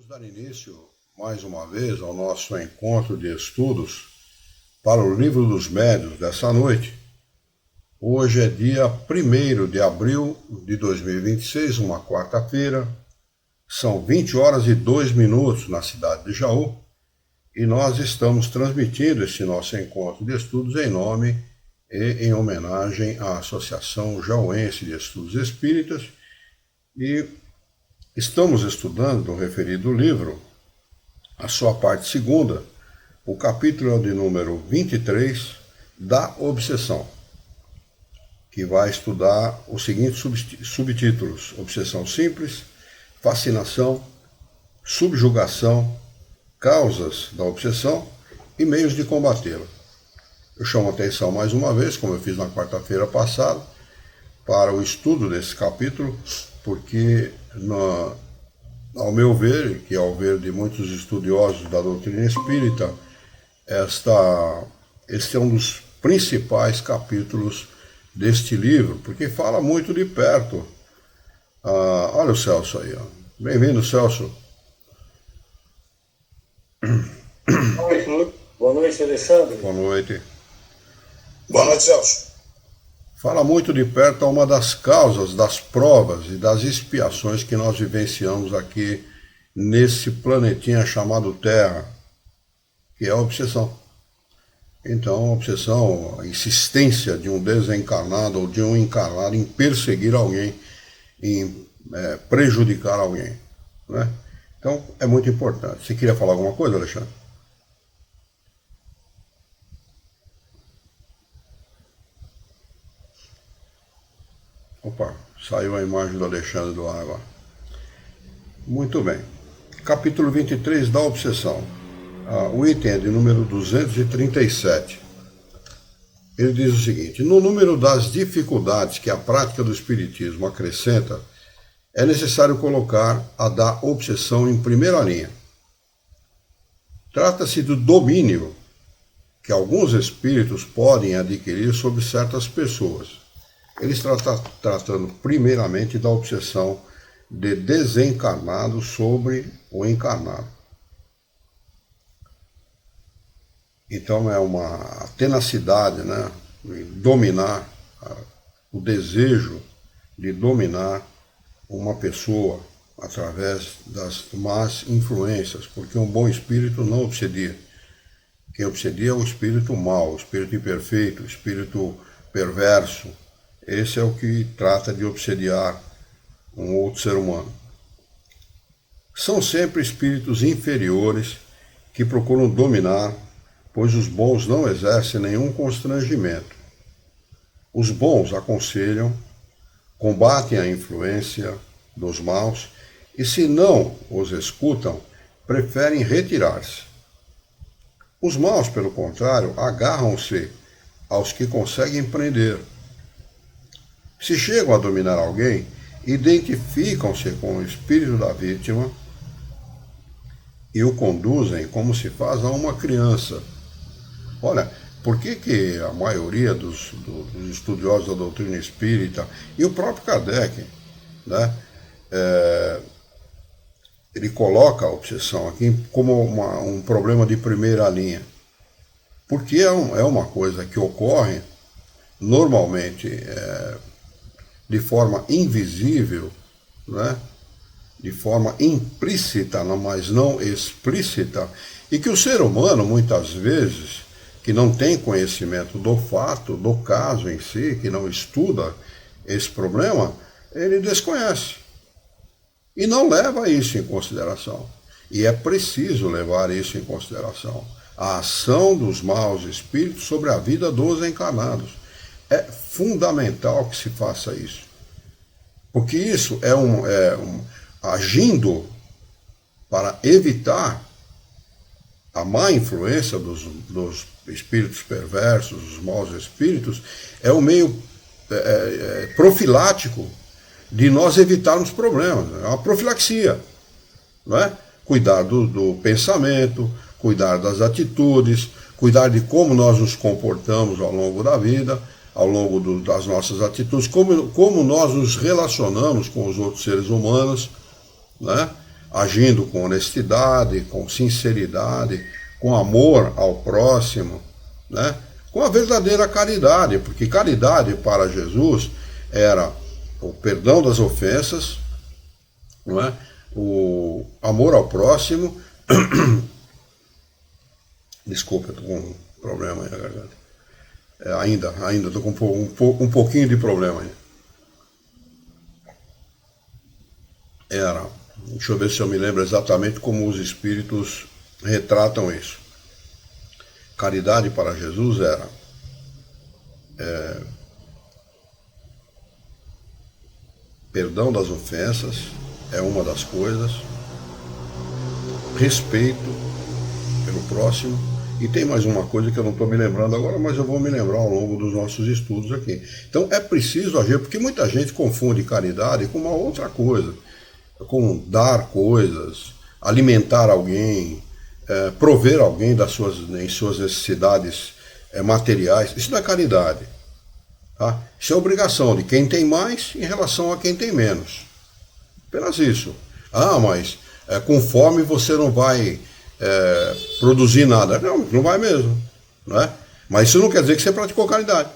dar início, mais uma vez, ao nosso encontro de estudos para o Livro dos Médiuns dessa noite. Hoje é dia 1º de abril de 2026, uma quarta-feira. São 20 horas e 2 minutos na cidade de Jaú e nós estamos transmitindo esse nosso encontro de estudos em nome e em homenagem à Associação Jauense de Estudos Espíritas e estamos estudando o referido livro, a sua parte segunda, o capítulo é de número 23, da obsessão, que vai estudar os seguintes subtítulos: obsessão simples, fascinação, subjugação, causas da obsessão e meios de combatê-la. Eu chamo a atenção mais uma vez, como eu fiz na quarta-feira passada, para o estudo desse capítulo, porque, ao meu ver, que ao ver de muitos estudiosos da doutrina espírita, este é um dos principais capítulos deste livro, porque fala muito de perto. Olha o Celso aí, ó. Bem-vindo, Celso. Boa noite, Alexandre. Boa noite. Boa noite, Celso. Fala muito de perto a uma das causas, das provas e das expiações que nós vivenciamos aqui nesse planetinha chamado Terra, que é a obsessão. Então, a obsessão, a insistência de um desencarnado ou de um encarnado em perseguir alguém, em prejudicar alguém, né? Então, é muito importante. Você queria falar alguma coisa, Alexandre? Opa, saiu a imagem do Alexandre do ar agora. Muito bem. Capítulo 23 da obsessão. O item é de número 237. Ele diz o seguinte: no número das dificuldades que a prática do espiritismo acrescenta, é necessário colocar a da obsessão em primeira linha. Trata-se do domínio que alguns espíritos podem adquirir sobre certas pessoas. Ele está tratando primeiramente da obsessão de desencarnado sobre o encarnado. Então é uma tenacidade, né, de dominar, o desejo de dominar uma pessoa através das más influências, porque um bom espírito não obsedia. Quem obsedia é o espírito mau, o espírito imperfeito, o espírito perverso. Esse é o que trata de obsediar um outro ser humano. São sempre espíritos inferiores que procuram dominar, pois os bons não exercem nenhum constrangimento. Os bons aconselham, combatem a influência dos maus e, se não os escutam, preferem retirar-se. Os maus, pelo contrário, agarram-se aos que conseguem prender. Se chegam a dominar alguém, identificam-se com o espírito da vítima e o conduzem como se faz a uma criança. Olha, por que a maioria dos estudiosos da doutrina espírita, e o próprio Kardec, né, ele coloca a obsessão aqui como um problema de primeira linha? Porque é uma coisa que ocorre normalmente de forma invisível, né? De forma implícita, mas não explícita, e que o ser humano, muitas vezes, que não tem conhecimento do fato, do caso em si, que não estuda esse problema, ele desconhece e não leva isso em consideração. E é preciso levar isso em consideração. A ação dos maus espíritos sobre a vida dos encarnados. É fundamental que se faça isso, porque isso agindo para evitar a má influência dos espíritos perversos, dos maus espíritos, é um meio profilático de nós evitarmos problemas. É uma profilaxia, não é? Cuidar do pensamento, cuidar das atitudes, cuidar de como nós nos comportamos ao longo da vida, ao longo das nossas atitudes, como nós nos relacionamos com os outros seres humanos, né? agindo com honestidade, com sinceridade, com amor ao próximo, né? Com a verdadeira caridade, porque caridade para Jesus era o perdão das ofensas, não é? O amor ao próximo. Desculpa, eu estou com um problema aí na garganta. Ainda estou com um pouquinho de problema aí. Deixa eu ver se eu me lembro exatamente como os espíritos retratam isso. Caridade para Jesus era perdão das ofensas, é uma das coisas, respeito pelo próximo, e tem mais uma coisa que eu não estou me lembrando agora, mas eu vou me lembrar ao longo dos nossos estudos aqui. Então é preciso agir, porque muita gente confunde caridade com uma outra coisa, com dar coisas, alimentar alguém, prover alguém em suas necessidades materiais. Isso não é caridade. Tá? Isso é obrigação de quem tem mais em relação a quem tem menos. Apenas isso. Mas com fome você não vai produzir nada. Não vai mesmo. Não é? Mas isso não quer dizer que você praticou caridade.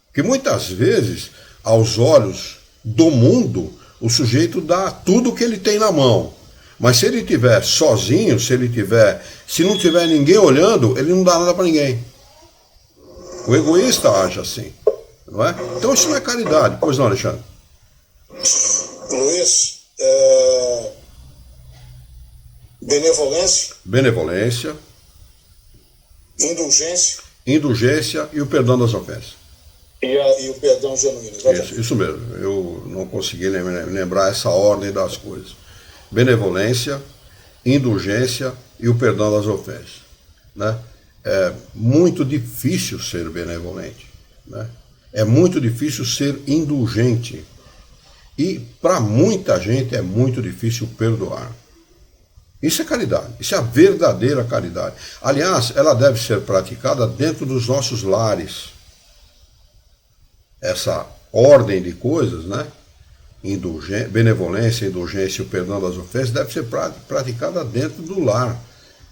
Porque muitas vezes, aos olhos do mundo, o sujeito dá tudo o que ele tem na mão. Mas se ele estiver sozinho, se não tiver ninguém olhando, ele não dá nada para ninguém. O egoísta age assim. Não é? Então isso não é caridade. Pois não, Alexandre? Luiz, benevolência. Benevolência. Indulgência. Indulgência e o perdão das ofensas. E o perdão genuíno. Isso mesmo. Eu não consegui lembrar essa ordem das coisas. Benevolência, indulgência e o perdão das ofensas. Né? É muito difícil ser benevolente. Né? É muito difícil ser indulgente. E para muita gente é muito difícil perdoar. Isso é caridade. Isso é a verdadeira caridade. Aliás, ela deve ser praticada dentro dos nossos lares. Essa ordem de coisas, né? Benevolência, indulgência e o perdão das ofensas deve ser praticada dentro do lar,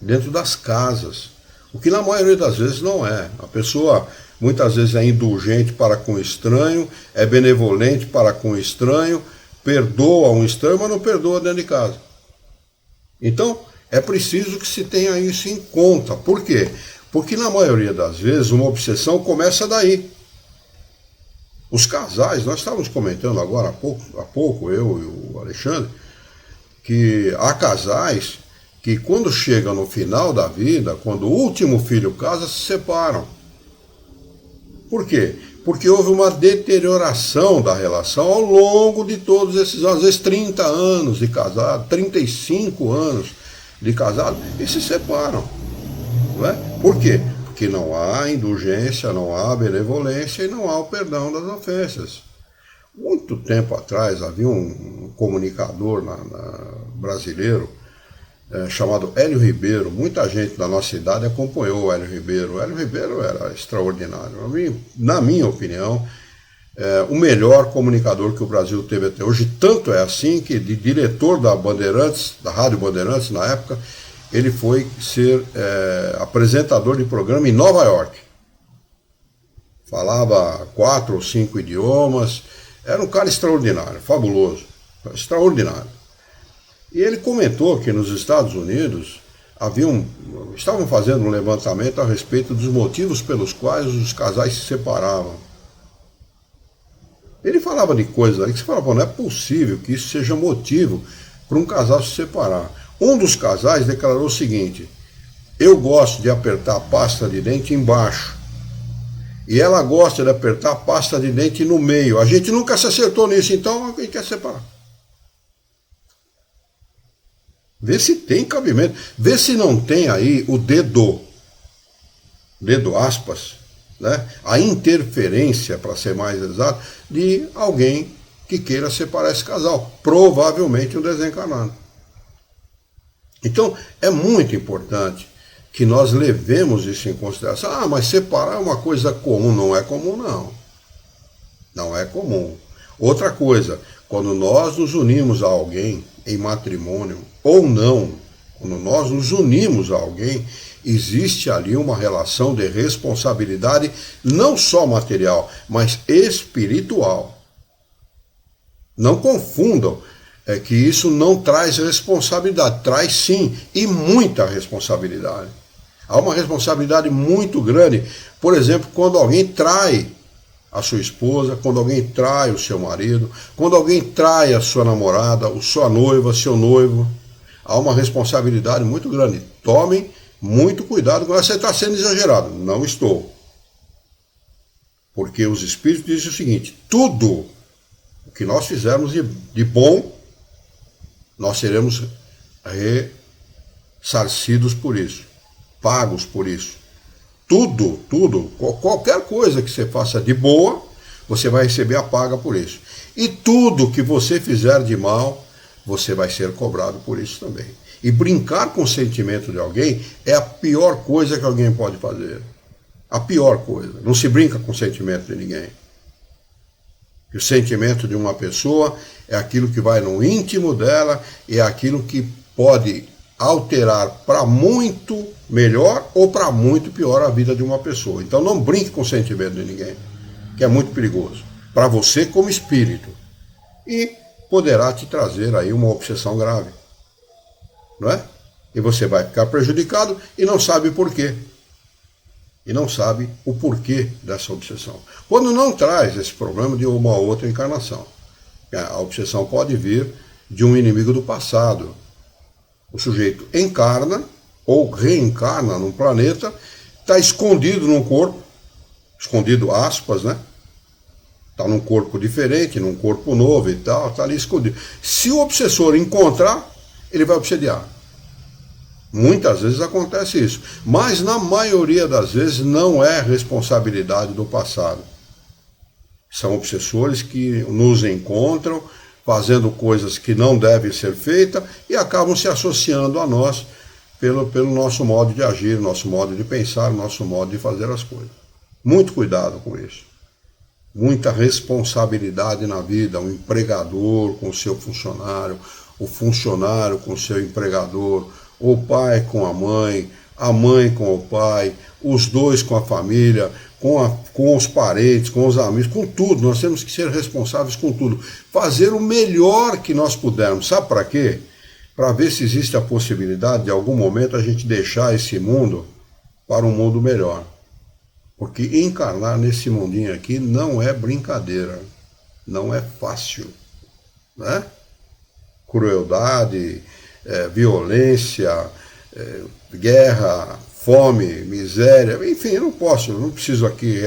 dentro das casas. O que na maioria das vezes não é. A pessoa muitas vezes é indulgente para com o estranho, é benevolente para com o estranho, perdoa um estranho, mas não perdoa dentro de casa. Então, é preciso que se tenha isso em conta. Por quê? Porque na maioria das vezes uma obsessão começa daí. Os casais, nós estávamos comentando agora há pouco, eu e o Alexandre, que há casais que quando chegam no final da vida, quando o último filho casa, se separam. Por quê? Porque houve uma deterioração da relação ao longo de todos esses anos, às vezes 30 anos de casado, 35 anos de casado, e se separam. Não é? Por quê? Porque não há indulgência, não há benevolência e não há o perdão das ofensas. Muito tempo atrás havia um comunicador brasileiro chamado Hélio Ribeiro. Muita gente da nossa idade acompanhou o Hélio Ribeiro. O Hélio Ribeiro era extraordinário. Na minha opinião, o melhor comunicador que o Brasil teve até hoje. Tanto é assim que, de diretor da Bandeirantes, da Rádio Bandeirantes na época, ele foi ser apresentador de programa em Nova York. Falava 4 ou 5 idiomas. Era um cara extraordinário, fabuloso, extraordinário. E ele comentou que nos Estados Unidos estavam fazendo um levantamento a respeito dos motivos pelos quais os casais se separavam. Ele falava de coisas aí que você falava, não é possível que isso seja motivo para um casal se separar. Um dos casais declarou o seguinte: eu gosto de apertar a pasta de dente embaixo, e ela gosta de apertar a pasta de dente no meio. A gente nunca se acertou nisso, então a gente quer separar. Vê se tem cabimento, vê se não tem aí o dedo aspas, né? A interferência, para ser mais exato, de alguém que queira separar esse casal, provavelmente um desencarnado. Então, é muito importante que nós levemos isso em consideração. Mas separar é uma coisa comum. Não é comum, não. Não é comum. Outra coisa, Quando nós nos unimos a alguém em matrimônio ou não, quando nós nos unimos a alguém, existe ali uma relação de responsabilidade, não só material, mas espiritual. Não confundam, que isso não traz responsabilidade, traz sim, e muita responsabilidade. Há uma responsabilidade muito grande, por exemplo, quando alguém trai a sua esposa, quando alguém trai o seu marido, quando alguém trai a sua namorada, a sua noiva, seu noivo, há uma responsabilidade muito grande. Tomem muito cuidado quando você está sendo exagerado. Não estou. Porque os Espíritos dizem o seguinte: tudo o que nós fizermos de bom, nós seremos ressarcidos por isso, pagos por isso. Tudo, qualquer coisa que você faça de boa, você vai receber a paga por isso. E tudo que você fizer de mal, você vai ser cobrado por isso também. E brincar com o sentimento de alguém é a pior coisa que alguém pode fazer. A pior coisa. Não se brinca com o sentimento de ninguém. E o sentimento de uma pessoa é aquilo que vai no íntimo dela, é aquilo que pode alterar para muito melhor ou para muito pior a vida de uma pessoa. Então não brinque com o sentimento de ninguém, que é muito perigoso, para você como espírito. E poderá te trazer aí uma obsessão grave, não é? E você vai ficar prejudicado e não sabe por quê. E não sabe o porquê dessa obsessão. Quando não traz esse problema de uma outra encarnação. A obsessão pode vir de um inimigo do passado. O sujeito encarna ou reencarna num planeta, está escondido num corpo, escondido aspas, né? Está num corpo diferente, num corpo novo e tal, está ali escondido. Se o obsessor encontrar, ele vai obsediar. Muitas vezes acontece isso, mas na maioria das vezes não é responsabilidade do passado. São obsessores que nos encontram fazendo coisas que não devem ser feitas e acabam se associando a nós pelo nosso modo de agir, nosso modo de pensar, nosso modo de fazer as coisas. Muito cuidado com isso. Muita responsabilidade na vida, o empregador com o seu funcionário, o funcionário com o seu empregador, o pai com a mãe com o pai, os dois com a família, com os parentes, com os amigos, com tudo. Nós temos que ser responsáveis com tudo. Fazer o melhor que nós pudermos. Sabe para quê? Para ver se existe a possibilidade de algum momento a gente deixar esse mundo para um mundo melhor. Porque encarnar nesse mundinho aqui não é brincadeira, não é fácil, né? Crueldade, violência, guerra, fome, miséria, enfim, eu não preciso aqui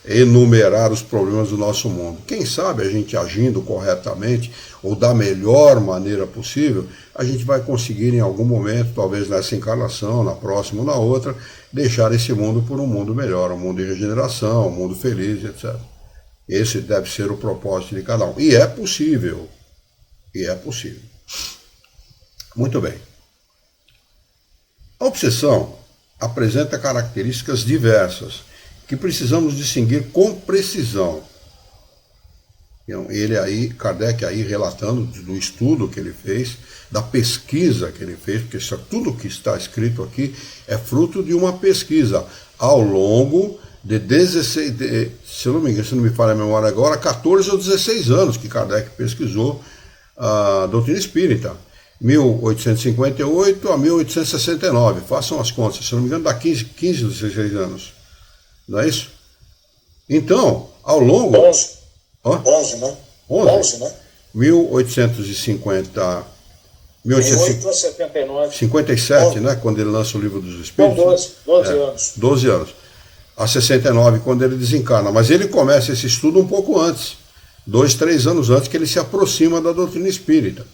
enumerar os problemas do nosso mundo. Quem sabe a gente agindo corretamente ou da melhor maneira possível, a gente vai conseguir em algum momento, talvez nessa encarnação, na próxima ou na outra, deixar esse mundo por um mundo melhor, um mundo de regeneração, um mundo feliz, etc. Esse deve ser o propósito de cada um. E é possível. Muito bem. A obsessão apresenta características diversas que precisamos distinguir com precisão. Então, Kardec aí relatando do estudo que ele fez, da pesquisa que ele fez, porque tudo que está escrito aqui é fruto de uma pesquisa ao longo de 16, se não me falha a memória agora, 14 ou 16 anos que Kardec pesquisou a doutrina espírita. 1858 a 1869, façam as contas, se não me engano dá 15 ou 16 anos, não é isso? Então, ao longo... 11, né? 11, né? 1850... 1879. 57, né? Quando ele lança o Livro dos Espíritos. Então, 12 anos. 12 anos. A 69, quando ele desencarna. Mas ele começa esse estudo um pouco antes. 2, 3 anos antes que ele se aproxima da doutrina espírita.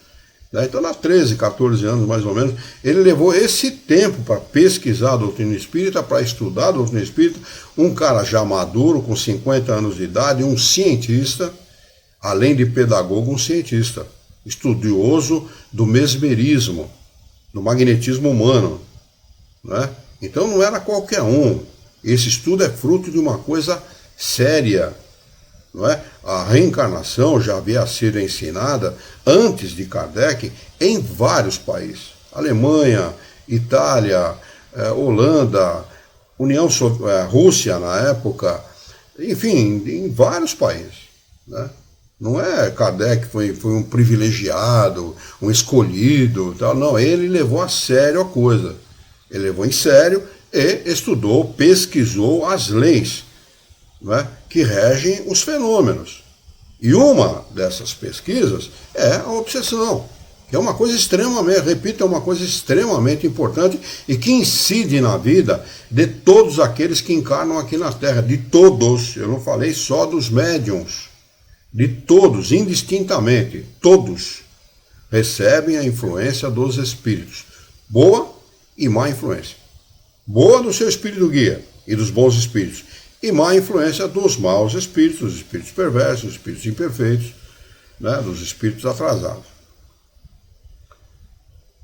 Então, há 13, 14 anos, mais ou menos, ele levou esse tempo para pesquisar a doutrina espírita, para estudar a doutrina espírita, um cara já maduro, com 50 anos de idade, um cientista, além de pedagogo, um cientista, estudioso do mesmerismo, do magnetismo humano, né? Então, não era qualquer um. Esse estudo é fruto de uma coisa séria, não é? A reencarnação já havia sido ensinada antes de Kardec em vários países. Alemanha, Itália, Holanda, Rússia na época, enfim, em vários países, né? Não é Kardec foi um privilegiado, um escolhido, tal. Não, ele levou a sério a coisa. Ele levou em sério e estudou, pesquisou as leis, né, que regem os fenômenos. E uma dessas pesquisas é a obsessão, que é uma coisa extremamente, repito, é uma coisa extremamente importante e que incide na vida de todos aqueles que encarnam aqui na Terra, de todos. Eu não falei só dos médiuns. De todos, indistintamente, todos recebem a influência dos espíritos, boa e má influência. Boa do seu espírito guia e dos bons espíritos, e má influência dos maus espíritos, dos espíritos perversos, dos espíritos imperfeitos, né, dos espíritos atrasados.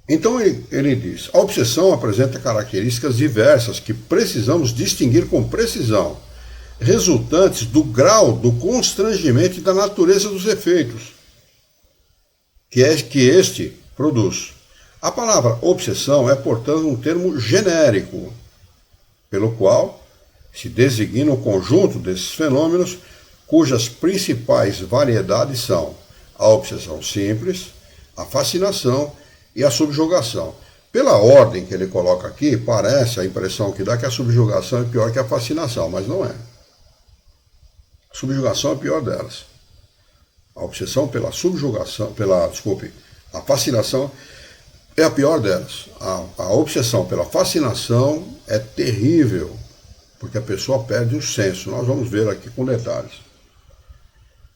Então ele diz, a obsessão apresenta características diversas que precisamos distinguir com precisão, resultantes do grau do constrangimento e da natureza dos efeitos que este produz. A palavra obsessão é, portanto, um termo genérico, pelo qual se designa o conjunto desses fenômenos cujas principais variedades são a obsessão simples, a fascinação e a subjugação. Pela ordem que ele coloca aqui, parece a impressão que dá que a subjugação é pior que a fascinação, mas não é. A subjugação é a pior delas. A obsessão pela subjugação, a fascinação é a pior delas. A obsessão pela fascinação é terrível, porque a pessoa perde o senso. Nós vamos ver aqui com detalhes.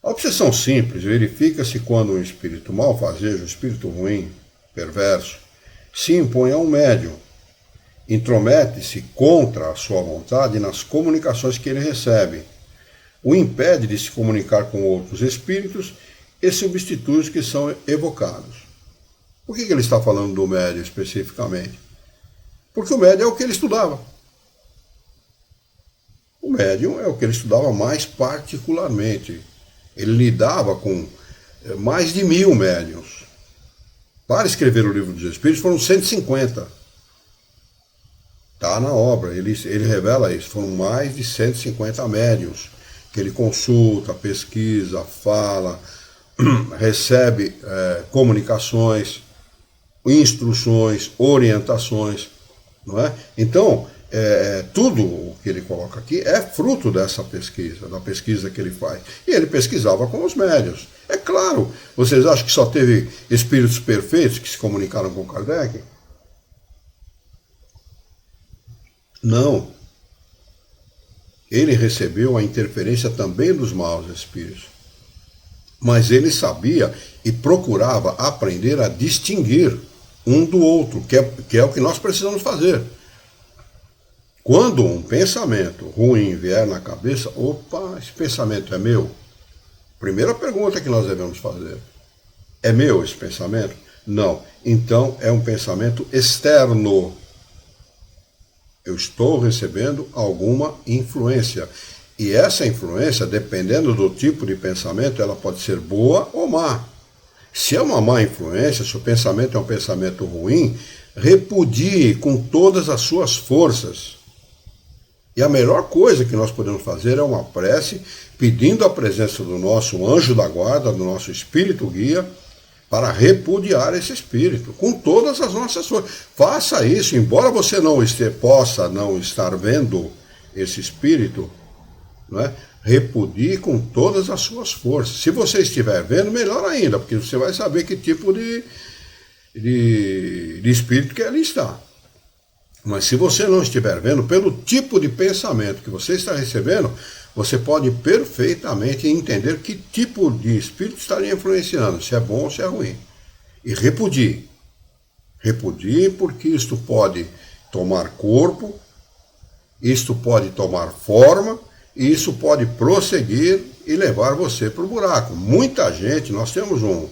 A obsessão simples verifica-se quando um espírito malfazejo, um espírito ruim, perverso, se impõe a um médium, intromete-se contra a sua vontade nas comunicações que ele recebe, o impede de se comunicar com outros espíritos e substitui os que são evocados. Por que ele está falando do médium especificamente? Porque o médium é o que ele estudava. O médium é o que ele estudava mais particularmente. Ele lidava com mais de 1000 médiuns. Para escrever o Livro dos Espíritos foram 150. Está na obra, ele revela isso. Foram mais de 150 médiuns que ele consulta, pesquisa, fala, recebe comunicações, instruções, orientações, não é? Então, tudo o que ele coloca aqui é fruto dessa pesquisa, da pesquisa que ele faz. E ele pesquisava com os médiuns. É claro, vocês acham que só teve espíritos perfeitos que se comunicaram com Kardec? Não. Ele recebeu a interferência também dos maus espíritos. Mas ele sabia e procurava aprender a distinguir um do outro, que é o que nós precisamos fazer. Quando um pensamento ruim vier na cabeça, opa, esse pensamento é meu? Primeira pergunta que nós devemos fazer. É meu esse pensamento? Não. Então é um pensamento externo. Eu estou recebendo alguma influência. E essa influência, dependendo do tipo de pensamento, ela pode ser boa ou má. Se é uma má influência, se o pensamento é um pensamento ruim, repudie com todas as suas forças. E a melhor coisa que nós podemos fazer é uma prece pedindo a presença do nosso anjo da guarda, do nosso espírito guia, para repudiar esse espírito, com todas as nossas forças. Faça isso, embora você possa não estar vendo esse espírito, não é? Repudie com todas as suas forças. Se você estiver vendo, melhor ainda, porque você vai saber que tipo de espírito que ali está. Mas se você não estiver vendo, pelo tipo de pensamento que você está recebendo, você pode perfeitamente entender que tipo de espírito estaria influenciando, se é bom ou se é ruim. E repudie. Repudie porque isto pode tomar corpo, isto pode tomar forma, e isso pode prosseguir e levar você para o buraco. Muita gente, nós temos um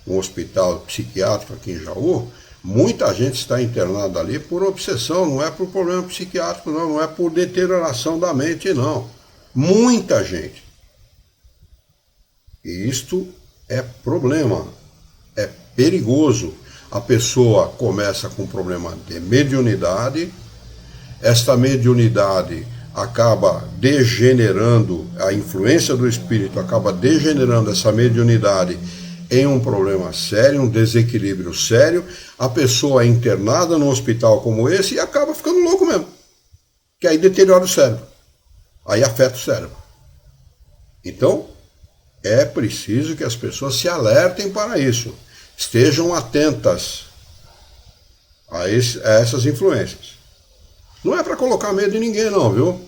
hospital psiquiátrico aqui em Jaú, muita gente está internada ali por obsessão, não é por problema psiquiátrico, não é por deterioração da mente, não. Muita gente. E isto é problema, é perigoso. A pessoa começa com um problema de mediunidade, esta mediunidade acaba degenerando, a influência do espírito acaba degenerando essa mediunidade em um problema sério, um desequilíbrio sério. A pessoa é internada num hospital como esse e acaba ficando louco mesmo, que aí deteriora o cérebro, aí afeta o cérebro. Então, é preciso que as pessoas se alertem para isso, estejam atentas a essas influências. Não é para colocar medo em ninguém não, viu?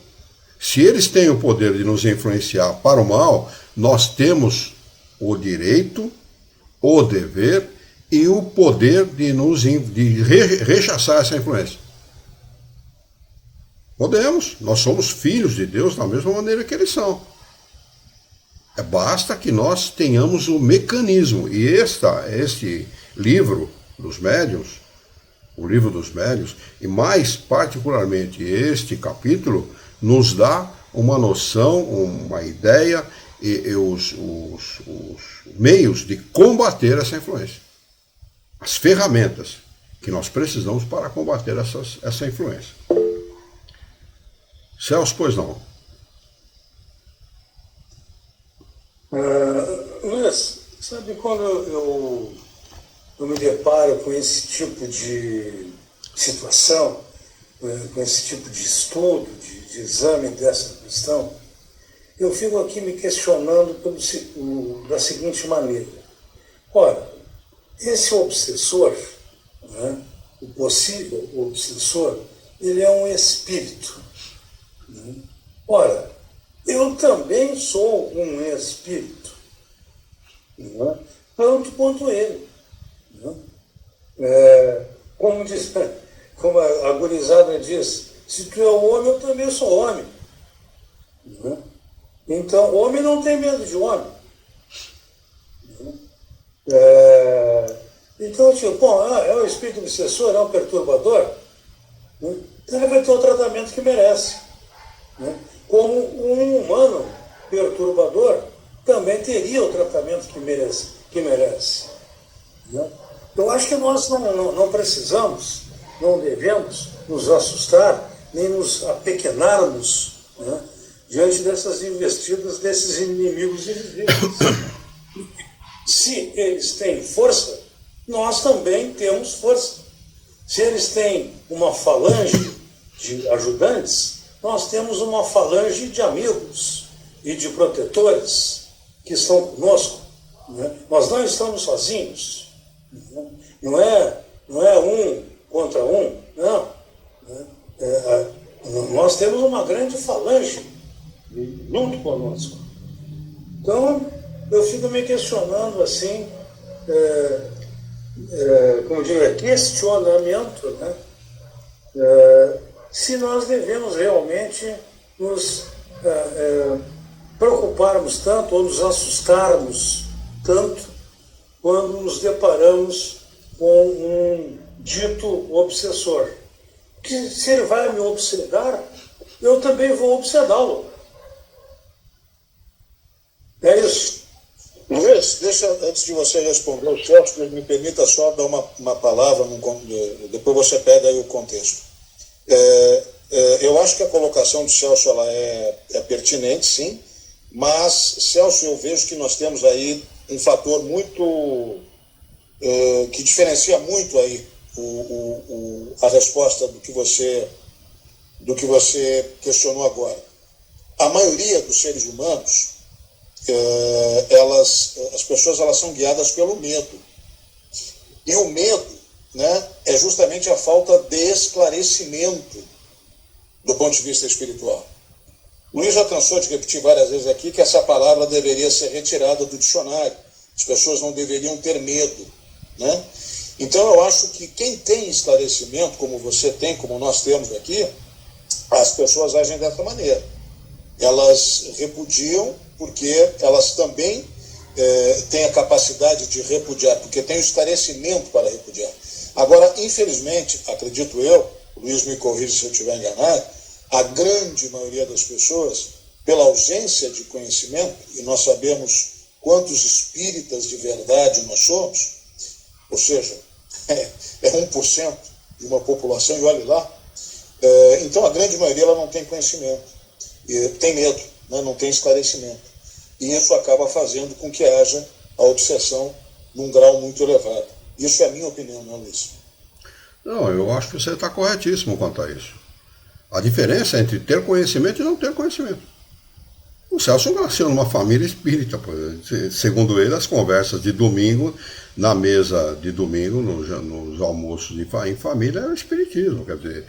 Se eles têm o poder de nos influenciar para o mal, nós temos o direito, o dever e o poder de rechaçar essa influência. Podemos, nós somos filhos de Deus da mesma maneira que eles são. Basta que nós tenhamos o mecanismo. E este livro dos médiuns, o livro dos médiuns, e mais particularmente este capítulo, nos dá uma noção, uma ideia e os meios de combater essa influência. As ferramentas que nós precisamos para combater essa influência. Celso, pois não. Luiz, sabe quando eu me deparo com esse tipo de situação, com esse tipo de estudo, de exame dessa questão, eu fico aqui me questionando da seguinte maneira. Ora, esse obsessor, né, o possível obsessor, ele é um espírito. Né? Ora, eu também sou um espírito, né? Tanto quanto ele. Né? Como a gurizada diz, se tu é homem, eu também sou homem. Né? Então, homem não tem medo de homem. Né? Então, tipo, bom, é um espírito obsessor, é um perturbador, né? Então ele vai ter o tratamento que merece. Né? Como um humano perturbador também teria o tratamento que merece. Né? Eu acho que nós não precisamos, não devemos nos assustar, nem nos apequenarmos, né, diante dessas investidas desses inimigos invisíveis. Se eles têm força, nós também temos força. Se eles têm uma falange de ajudantes, nós temos uma falange de amigos e de protetores que estão conosco. Né? Nós não estamos sozinhos. Não é um contra um, não. Nós temos uma grande falange junto conosco. Então, eu fico me questionando assim, como diria, questionamento, né? Se nós devemos realmente nos preocuparmos tanto ou nos assustarmos tanto quando nos deparamos com um dito obsessor. Que se ele vai me obsedar, eu também vou obsedá-lo. É isso. Luiz, deixa, antes de você responder o Celso, me permita só dar uma palavra, depois você pega aí o contexto. Eu acho que a colocação do Celso ela é pertinente, sim, mas, Celso, eu vejo que nós temos aí um fator muito que diferencia muito aí a resposta do que você questionou agora. A maioria dos seres humanos, as pessoas elas são guiadas pelo medo. E o medo, né, é justamente a falta de esclarecimento do ponto de vista espiritual. Luiz já cansou de repetir várias vezes aqui que essa palavra deveria ser retirada do dicionário. As pessoas não deveriam ter medo, né? Então eu acho que quem tem esclarecimento, como você tem, como nós temos aqui, as pessoas agem dessa maneira. Elas repudiam porque elas também têm a capacidade de repudiar, porque têm o esclarecimento para repudiar. Agora, infelizmente, acredito eu, o Luiz me corrige se eu estiver enganado, a grande maioria das pessoas, pela ausência de conhecimento, e nós sabemos quantos espíritas de verdade nós somos, ou seja, é 1% de uma população, e olhe lá, então a grande maioria ela não tem conhecimento, tem medo, né? Não tem esclarecimento. E isso acaba fazendo com que haja a obsessão num grau muito elevado. Isso é a minha opinião, não, Luiz? Não, eu acho que você está corretíssimo quanto a isso. A diferença é entre ter conhecimento e não ter conhecimento. O Celso nasceu numa família espírita, segundo ele, as conversas de domingo, na mesa de domingo, nos almoços em família, era o espiritismo. Quer dizer,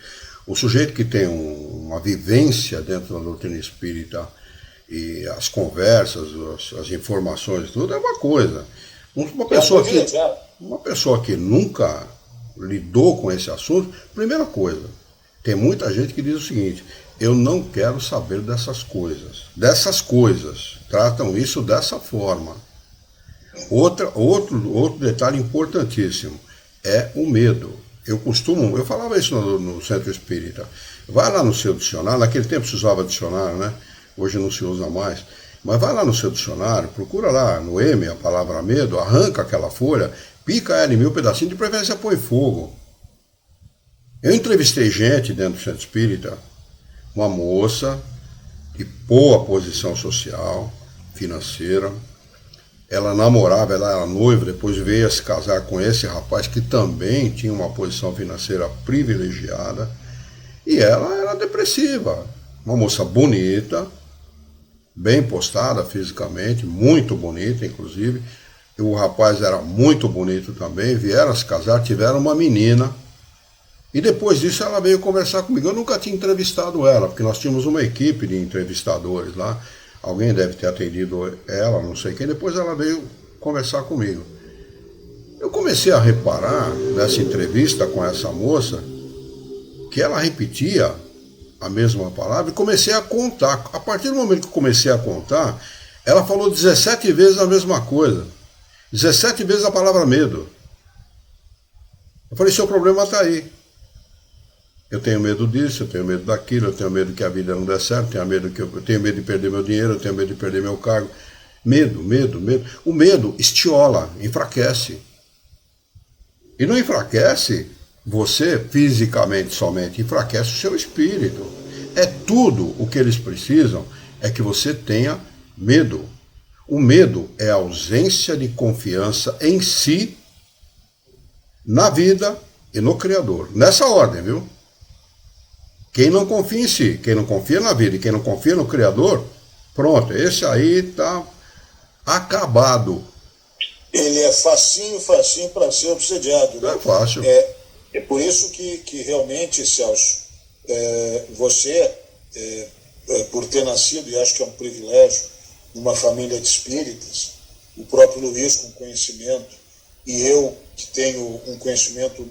o sujeito que tem uma vivência dentro da doutrina espírita e as conversas, as informações, tudo é uma coisa. Uma pessoa que nunca lidou com esse assunto, primeira coisa, tem muita gente que diz o seguinte: eu não quero saber dessas coisas. Dessas coisas. Tratam isso dessa forma. Outro detalhe importantíssimo é o medo. Eu falava isso no Centro Espírita. Vai lá no seu dicionário, naquele tempo se usava dicionário, né? Hoje não se usa mais. Mas vai lá no seu dicionário, procura lá no M a palavra medo, arranca aquela folha, pica ela em 1000 pedacinhos, de preferência põe fogo. Eu entrevistei gente dentro do Centro Espírita, uma moça de boa posição social, financeira. Ela namorava, ela era noiva, depois veio a se casar com esse rapaz que também tinha uma posição financeira privilegiada. E ela era depressiva. Uma moça bonita, bem postada fisicamente, muito bonita, inclusive. E o rapaz era muito bonito também. Vieram a se casar, tiveram uma menina. E depois disso ela veio conversar comigo. Eu nunca tinha entrevistado ela, porque nós tínhamos uma equipe de entrevistadores lá. Alguém deve ter atendido ela, não sei quem. Depois ela veio conversar comigo. Eu comecei a reparar nessa entrevista com essa moça que ela repetia a mesma palavra e comecei a contar. A partir do momento que eu comecei a contar, ela falou 17 vezes a mesma coisa. 17 vezes a palavra medo. Eu falei, seu problema está aí. Eu tenho medo disso, eu tenho medo daquilo, eu tenho medo que a vida não dê certo, eu tenho medo de perder meu dinheiro, eu tenho medo de perder meu cargo. Medo, medo, medo. O medo estiola, enfraquece. E não enfraquece você fisicamente somente, enfraquece o seu espírito. É tudo o que eles precisam, é que você tenha medo. O medo é a ausência de confiança em si, na vida e no Criador. Nessa ordem, viu? Quem não confia em si, quem não confia na vida e quem não confia no Criador, pronto, esse aí está acabado. Ele é facinho para ser obsediado. Né? É fácil. É por isso que realmente, Celso, você, por ter nascido, e acho que é um privilégio, numa família de espíritas, o próprio Luiz com conhecimento, e eu que tenho um conhecimento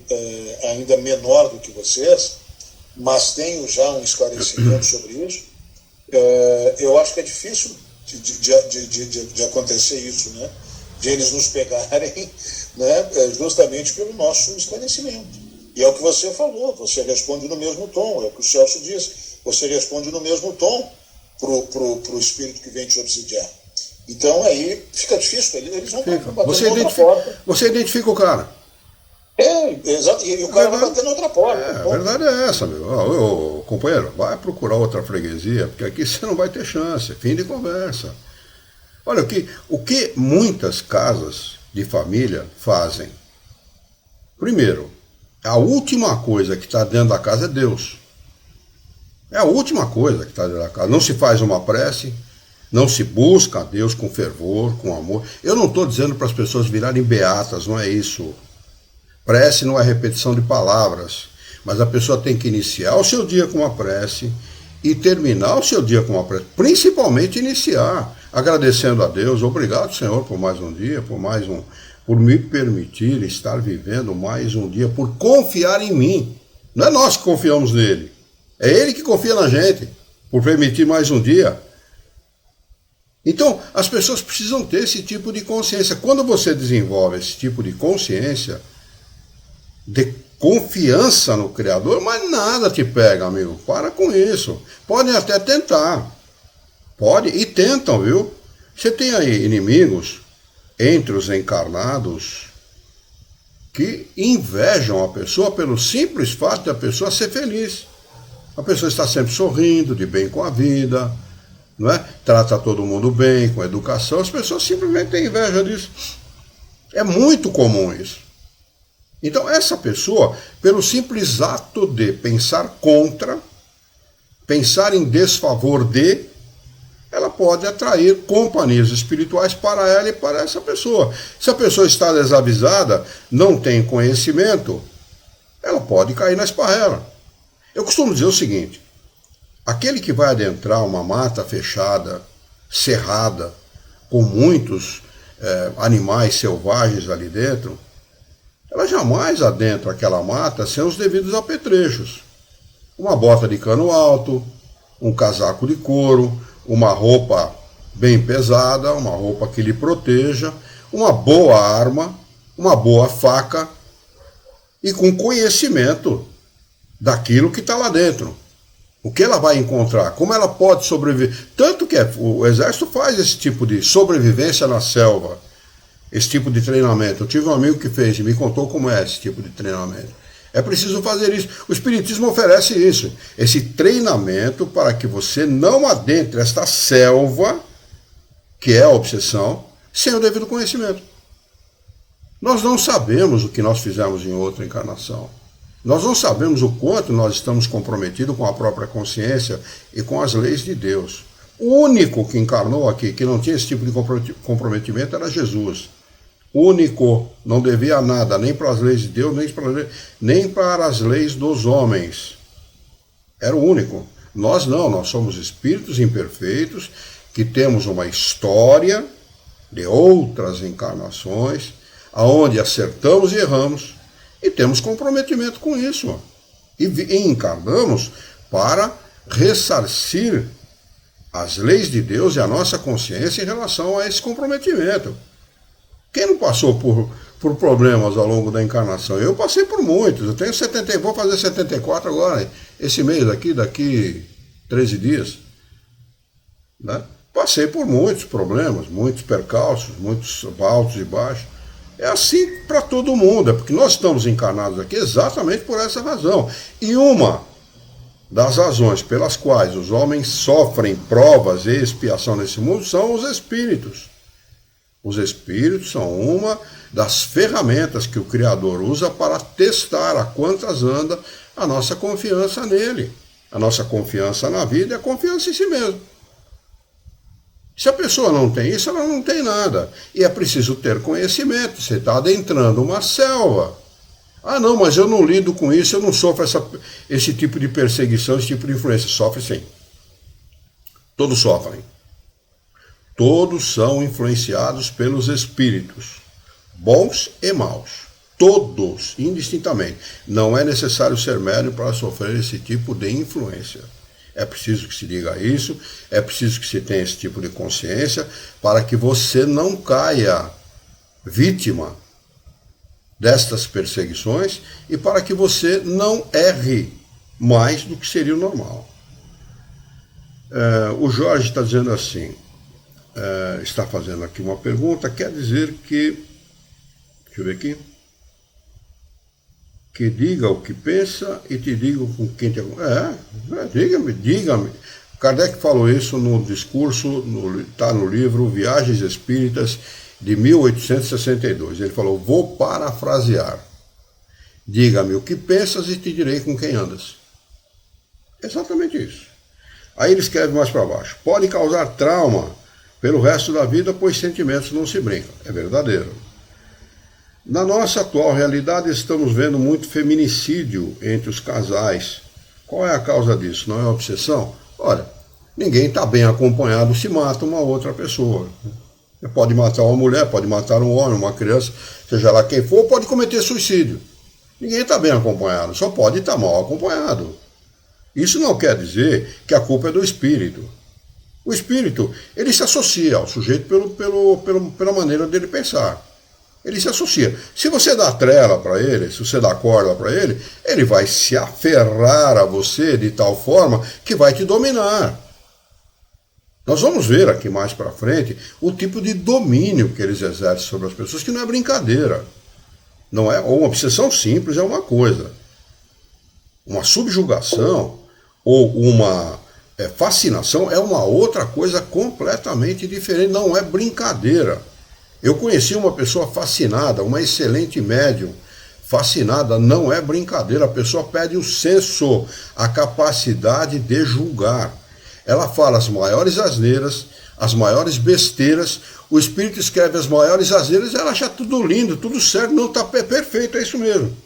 ainda menor do que vocês, mas tenho já um esclarecimento sobre isso, eu acho que é difícil de acontecer isso, né? De eles nos pegarem, né? Justamente pelo nosso esclarecimento. E é o que você falou, você responde no mesmo tom, é o que o Celso disse, você responde no mesmo tom pro espírito que vem te obsidiar. Então aí fica difícil, eles vão bater outra porta. Você identifica o cara. Exato, e o cara vai bater na outra porta. A verdade é essa, meu. Companheiro, vai procurar outra freguesia, porque aqui você não vai ter chance. Fim de conversa. Olha, o que muitas casas de família fazem? Primeiro, a última coisa que está dentro da casa é Deus. É a última coisa que está dentro da casa. Não se faz uma prece, não se busca a Deus com fervor, com amor. Eu não estou dizendo para as pessoas virarem beatas, não é isso. Prece não é repetição de palavras, mas a pessoa tem que iniciar o seu dia com uma prece e terminar o seu dia com uma prece. Principalmente iniciar, agradecendo a Deus. Obrigado, Senhor, por mais um dia, por me permitir estar vivendo mais um dia, por confiar em mim. Não é nós que confiamos nele, é ele que confia na gente, por permitir mais um dia. Então, as pessoas precisam ter esse tipo de consciência. Quando você desenvolve esse tipo de consciência, de confiança no Criador, mas nada te pega, amigo. Para com isso. Podem até tentar. Pode, e tentam, viu? Você tem aí inimigos entre os encarnados que invejam a pessoa pelo simples fato de a pessoa ser feliz. A pessoa está sempre sorrindo, de bem com a vida, não é? Trata todo mundo bem, com educação. As pessoas simplesmente têm inveja disso. É muito comum isso. Então essa pessoa, pelo simples ato de pensar contra, pensar em desfavor de, ela pode atrair companhias espirituais para ela e para essa pessoa. Se a pessoa está desavisada, não tem conhecimento, ela pode cair na esparrela. Eu costumo dizer o seguinte: aquele que vai adentrar uma mata fechada, cerrada, com muitos animais selvagens ali dentro, ela jamais adentra aquela mata sem os devidos apetrechos. Uma bota de cano alto, um casaco de couro, uma roupa bem pesada, uma roupa que lhe proteja, uma boa arma, uma boa faca e com conhecimento daquilo que está lá dentro. O que ela vai encontrar, como ela pode sobreviver. Tanto que o exército faz esse tipo de sobrevivência na selva, esse tipo de treinamento. Eu tive um amigo que fez e me contou como é esse tipo de treinamento. É preciso fazer isso. O Espiritismo oferece isso, esse treinamento para que você não adentre esta selva, que é a obsessão, sem o devido conhecimento. Nós não sabemos o que nós fizemos em outra encarnação. Nós não sabemos o quanto nós estamos comprometidos com a própria consciência e com as leis de Deus. O único que encarnou aqui, que não tinha esse tipo de comprometimento, era Jesus. Único, não devia nada, nem para as leis de Deus, nem para as leis dos homens. Era o único. Nós não, nós somos espíritos imperfeitos, que temos uma história de outras encarnações, aonde acertamos e erramos, e temos comprometimento com isso. E encarnamos para ressarcir as leis de Deus e a nossa consciência em relação a esse comprometimento. Quem não passou por problemas ao longo da encarnação? Eu passei por muitos. Eu tenho 70, vou fazer 74 agora, esse mês daqui 13 dias. Né? Passei por muitos problemas, muitos percalços, muitos altos e baixos. É assim para todo mundo, é porque nós estamos encarnados aqui exatamente por essa razão. E uma das razões pelas quais os homens sofrem provas e expiação nesse mundo são os espíritos. Os espíritos são uma das ferramentas que o Criador usa para testar a quantas anda a nossa confiança nele. A nossa confiança na vida é a confiança em si mesmo. Se a pessoa não tem isso, ela não tem nada. E é preciso ter conhecimento. Você está adentrando uma selva. Ah, não, mas eu não lido com isso, eu não sofro esse tipo de perseguição, esse tipo de influência. Sofre sim. Todos sofrem. Todos são influenciados pelos espíritos, bons e maus. Todos, indistintamente. Não é necessário ser médium para sofrer esse tipo de influência. É preciso que se diga isso, é preciso que se tenha esse tipo de consciência para que você não caia vítima destas perseguições e para que você não erre mais do que seria o normal. O Jorge está dizendo assim, está fazendo aqui uma pergunta, quer dizer que, deixa eu ver aqui, que diga o que pensa e te diga com quem te... diga-me. Kardec falou isso no discurso, está no livro Viagens Espíritas, de 1862. Ele falou, vou parafrasear. Diga-me o que pensas e te direi com quem andas. Exatamente isso. Aí ele escreve mais para baixo. Pode causar trauma pelo resto da vida, pois sentimentos não se brincam. É verdadeiro. Na nossa atual realidade, estamos vendo muito feminicídio entre os casais. Qual é a causa disso? Não é obsessão? Olha, ninguém está bem acompanhado se mata uma outra pessoa. Pode matar uma mulher, pode matar um homem, uma criança, seja lá quem for, pode cometer suicídio. Ninguém está bem acompanhado, só pode estar mal acompanhado. Isso não quer dizer que a culpa é do espírito. O espírito, ele se associa ao sujeito pela maneira dele pensar. Ele se associa. Se você dá trela para ele, se você dá corda para ele, ele vai se aferrar a você de tal forma que vai te dominar. Nós vamos ver aqui mais para frente o tipo de domínio que eles exercem sobre as pessoas, que não é brincadeira. Não é, ou uma obsessão simples é uma coisa. Uma subjugação ou uma fascinação é uma outra coisa completamente diferente, não é brincadeira. Eu conheci uma pessoa fascinada, uma excelente médium, fascinada, não é brincadeira, a pessoa perde o senso, a capacidade de julgar. Ela fala as maiores asneiras, as maiores besteiras, o espírito escreve as maiores asneiras, ela acha tudo lindo, tudo certo, não está perfeito, é isso mesmo.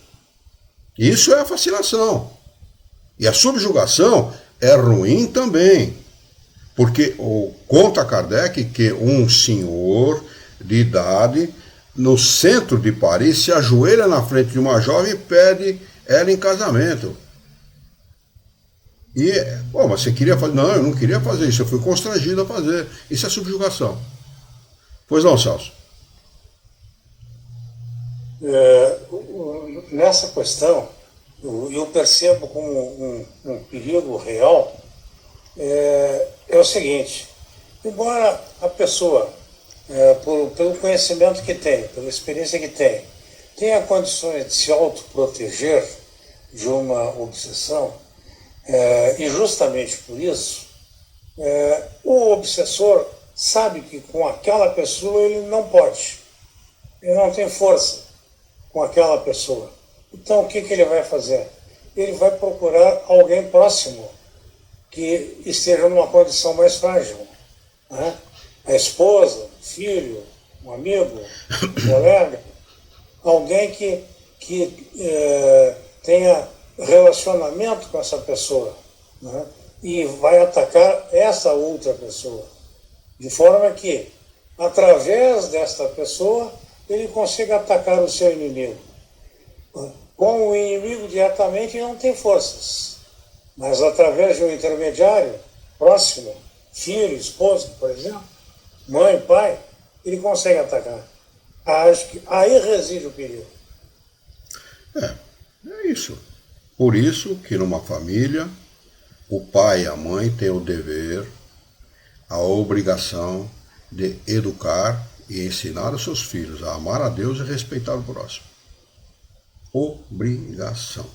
Isso é a fascinação. E a subjugação é ruim também, porque conta Kardec que um senhor de idade, no centro de Paris, se ajoelha na frente de uma jovem e pede ela em casamento. E, mas você queria fazer? Não, eu não queria fazer isso, eu fui constrangido a fazer. Isso é subjugação. Pois não, Celso? Nessa questão, eu percebo como um perigo real é o seguinte: embora a pessoa, pelo conhecimento que tem, pela experiência que tem, tenha condições de se autoproteger de uma obsessão, e justamente por isso, o obsessor sabe que com aquela pessoa ele não pode, ele não tem força com aquela pessoa. Então o que ele vai fazer? Ele vai procurar alguém próximo que esteja numa condição mais frágil, né? A esposa, o filho, um amigo, um colega, alguém que tenha relacionamento com essa pessoa, né? E vai atacar essa outra pessoa, de forma que, através desta pessoa, ele consiga atacar o seu inimigo. Com o inimigo diretamente não tem forças, mas através de um intermediário próximo, filho, esposa, por exemplo, mãe, pai, ele consegue atacar. Acho que aí reside o perigo. É isso. Por isso que numa família, o pai e a mãe têm o dever, a obrigação de educar e ensinar os seus filhos a amar a Deus e respeitar o próximo. Obrigação.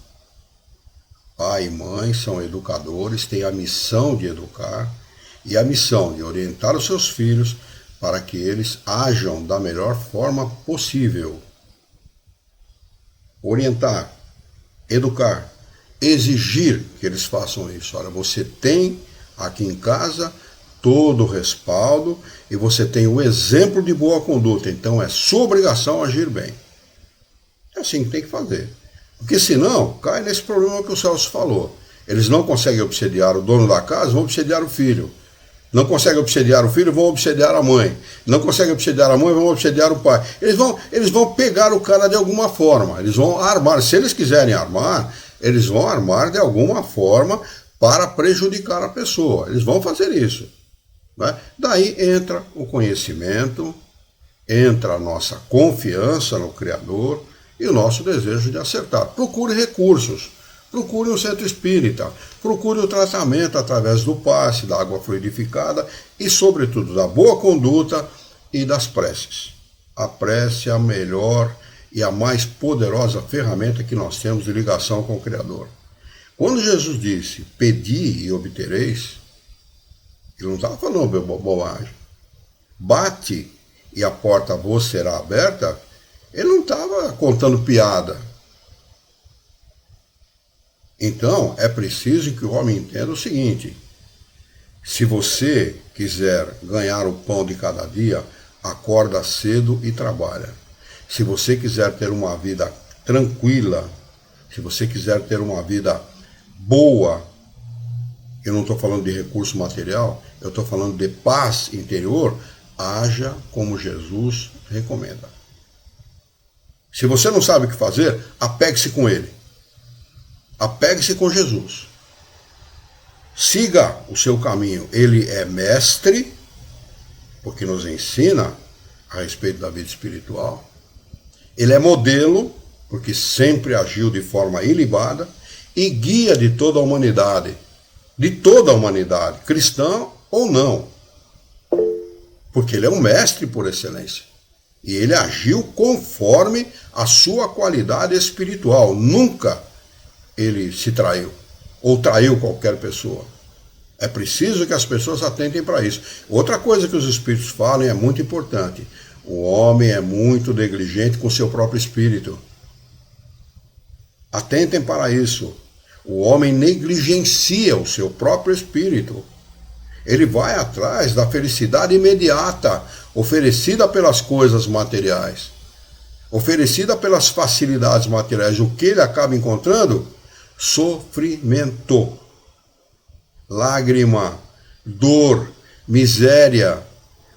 Pai e mãe são educadores, têm a missão de educar e a missão de orientar os seus filhos para que eles ajam da melhor forma possível. Orientar, educar, exigir que eles façam isso. Olha, você tem aqui em casa todo o respaldo e você tem o exemplo de boa conduta, então é sua obrigação agir bem. É assim que tem que fazer. Porque senão, cai nesse problema que o Celso falou. Eles não conseguem obsediar o dono da casa, vão obsediar o filho. Não conseguem obsediar o filho, vão obsediar a mãe. Não conseguem obsediar a mãe, vão obsediar o pai. Eles vão pegar o cara de alguma forma. Eles vão armar. Se eles quiserem armar, eles vão armar de alguma forma para prejudicar a pessoa. Eles vão fazer isso. Né? Daí entra o conhecimento, entra a nossa confiança no Criador e o nosso desejo de acertar. Procure recursos. Procure um centro espírita, procure o tratamento através do passe, da água fluidificada e, sobretudo, da boa conduta e das preces. A prece é a melhor e a mais poderosa ferramenta que nós temos de ligação com o Criador. Quando Jesus disse, pedi e obtereis, ele não estava falando bobagem. Bate e a porta vos será aberta, ele não estava contando piada. Então, é preciso que o homem entenda o seguinte: se você quiser ganhar o pão de cada dia, acorda cedo e trabalha. Se você quiser ter uma vida tranquila, se você quiser ter uma vida boa, eu não estou falando de recurso material, eu estou falando de paz interior, haja como Jesus recomenda. Se você não sabe o que fazer, apegue-se com ele. Apegue-se com Jesus. Siga o seu caminho. Ele é mestre, porque nos ensina a respeito da vida espiritual. Ele é modelo, porque sempre agiu de forma ilibada, e guia de toda a humanidade, cristã ou não. porque ele é um mestre por excelência. E ele agiu conforme a sua qualidade espiritual. Nunca ele se traiu, ou traiu qualquer pessoa. É preciso que as pessoas atentem para isso. Outra coisa que os espíritos falam é muito importante. O homem é muito negligente com seu próprio espírito. Atentem para isso. O homem negligencia o seu próprio espírito. Ele vai atrás da felicidade imediata, oferecida pelas coisas materiais, oferecida pelas facilidades materiais. O que ele acaba encontrando? Sofrimento, lágrima, dor, miséria,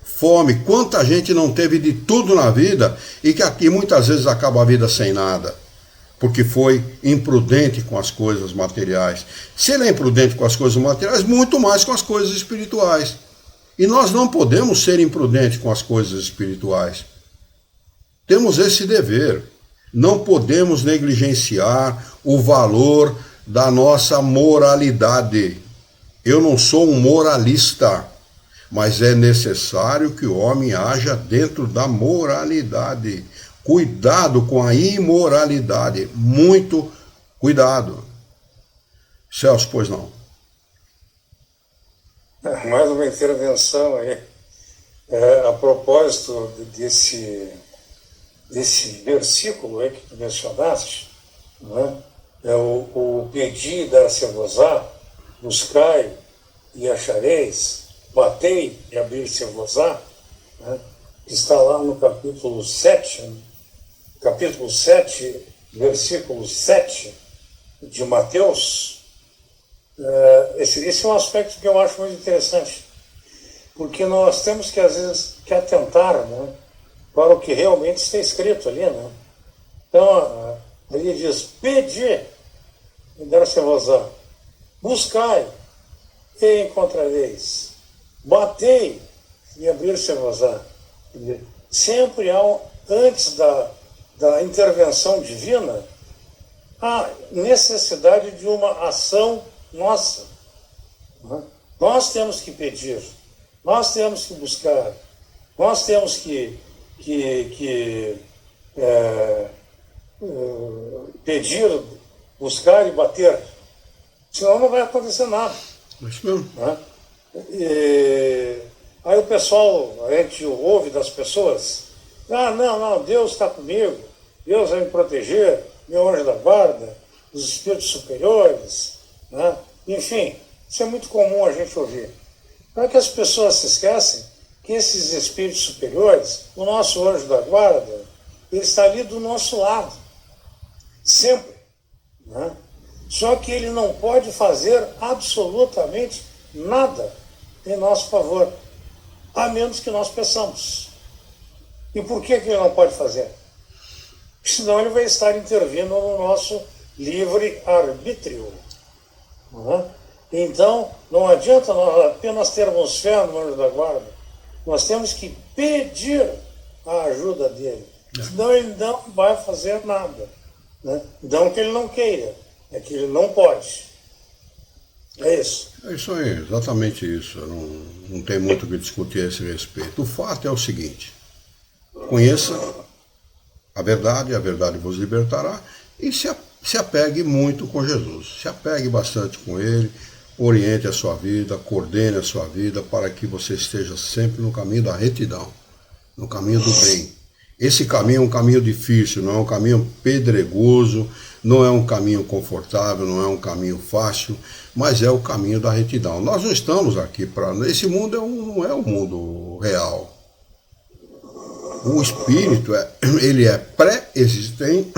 fome. Quanta gente não teve de tudo na vida e que aqui muitas vezes acaba a vida sem nada, porque foi imprudente com as coisas materiais. Se ele é imprudente com as coisas materiais, muito mais com as coisas espirituais. E nós não podemos ser imprudentes com as coisas espirituais. Temos esse dever. Não podemos negligenciar o valor da nossa moralidade. Eu não sou um moralista, mas é necessário que o homem haja dentro da moralidade. Cuidado com a imoralidade, muito cuidado. Celso, pois não. Mais uma intervenção aí. A propósito desse versículo aí que tu mencionaste, não é o pedi e dar-se-vos-á, buscai e achareis, batei e abrir-se-vos-á, né? Está lá no capítulo 7, versículo 7 de Mateus. Esse é um aspecto que eu acho muito interessante, porque nós temos que, às vezes, que atentar, né, para o que realmente está escrito ali. Né? Então, ali diz, pedi e dar-se-vos-á, buscai e encontrareis, batei e abrir-se-vos-á. Sempre há, antes da intervenção divina, a necessidade de uma ação nossa. Nós temos que pedir, nós temos que buscar, nós temos que pedir, buscar e bater. Senão não vai acontecer nada. Isso mesmo. Aí o pessoal, a gente ouve das pessoas, não, Deus está comigo, Deus vai me proteger, meu anjo da guarda, os espíritos superiores, né? Enfim, isso é muito comum a gente ouvir. Não é que as pessoas se esquecem que esses espíritos superiores, o nosso anjo da guarda, ele está ali do nosso lado, sempre, né? Só que ele não pode fazer absolutamente nada em nosso favor, a menos que nós peçamos. E por que ele não pode fazer? Porque senão ele vai estar intervindo no nosso livre-arbítrio. Então, não adianta nós apenas termos fé no anjo da guarda. Nós temos que pedir a ajuda dele. Senão ele não vai fazer nada. Né? Não que ele não queira, é que ele não pode. É isso. É isso aí, exatamente isso. Não tem muito o que discutir a esse respeito. O fato é o seguinte: conheça a verdade vos libertará, e se apegue muito com Jesus. Se apegue bastante com ele, oriente a sua vida, coordene a sua vida para que você esteja sempre no caminho da retidão, no caminho do bem. Esse caminho é um caminho difícil, não é um caminho pedregoso, não é um caminho confortável, não é um caminho fácil, mas é o caminho da retidão. Nós não estamos aqui para... Esse mundo não é o mundo real. O espírito, ele é pré-existente,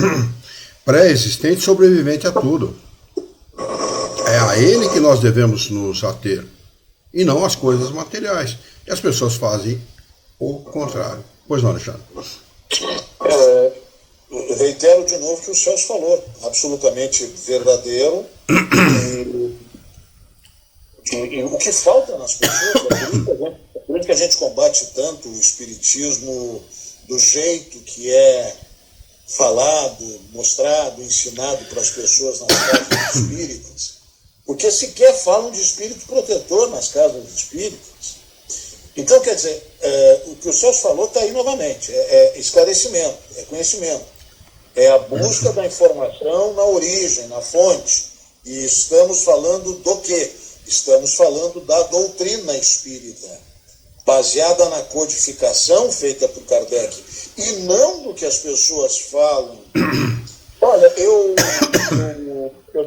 sobrevivente a tudo. É a ele que nós devemos nos ater, e não às coisas materiais. E as pessoas fazem o contrário. Pois não, Alexandre? Reitero de novo o que o Celso falou, absolutamente verdadeiro. E o que falta nas pessoas, por isso que a gente combate tanto o espiritismo do jeito que é falado, mostrado, ensinado para as pessoas nas casas espíritas, porque sequer falam de espírito protetor nas casas espíritas. Então, quer dizer, o que o Celso falou está aí novamente, é esclarecimento, é conhecimento, é a busca da informação na origem, na fonte. E estamos falando do quê? Estamos falando da doutrina espírita, baseada na codificação feita por Kardec, e não do que as pessoas falam. Olha, eu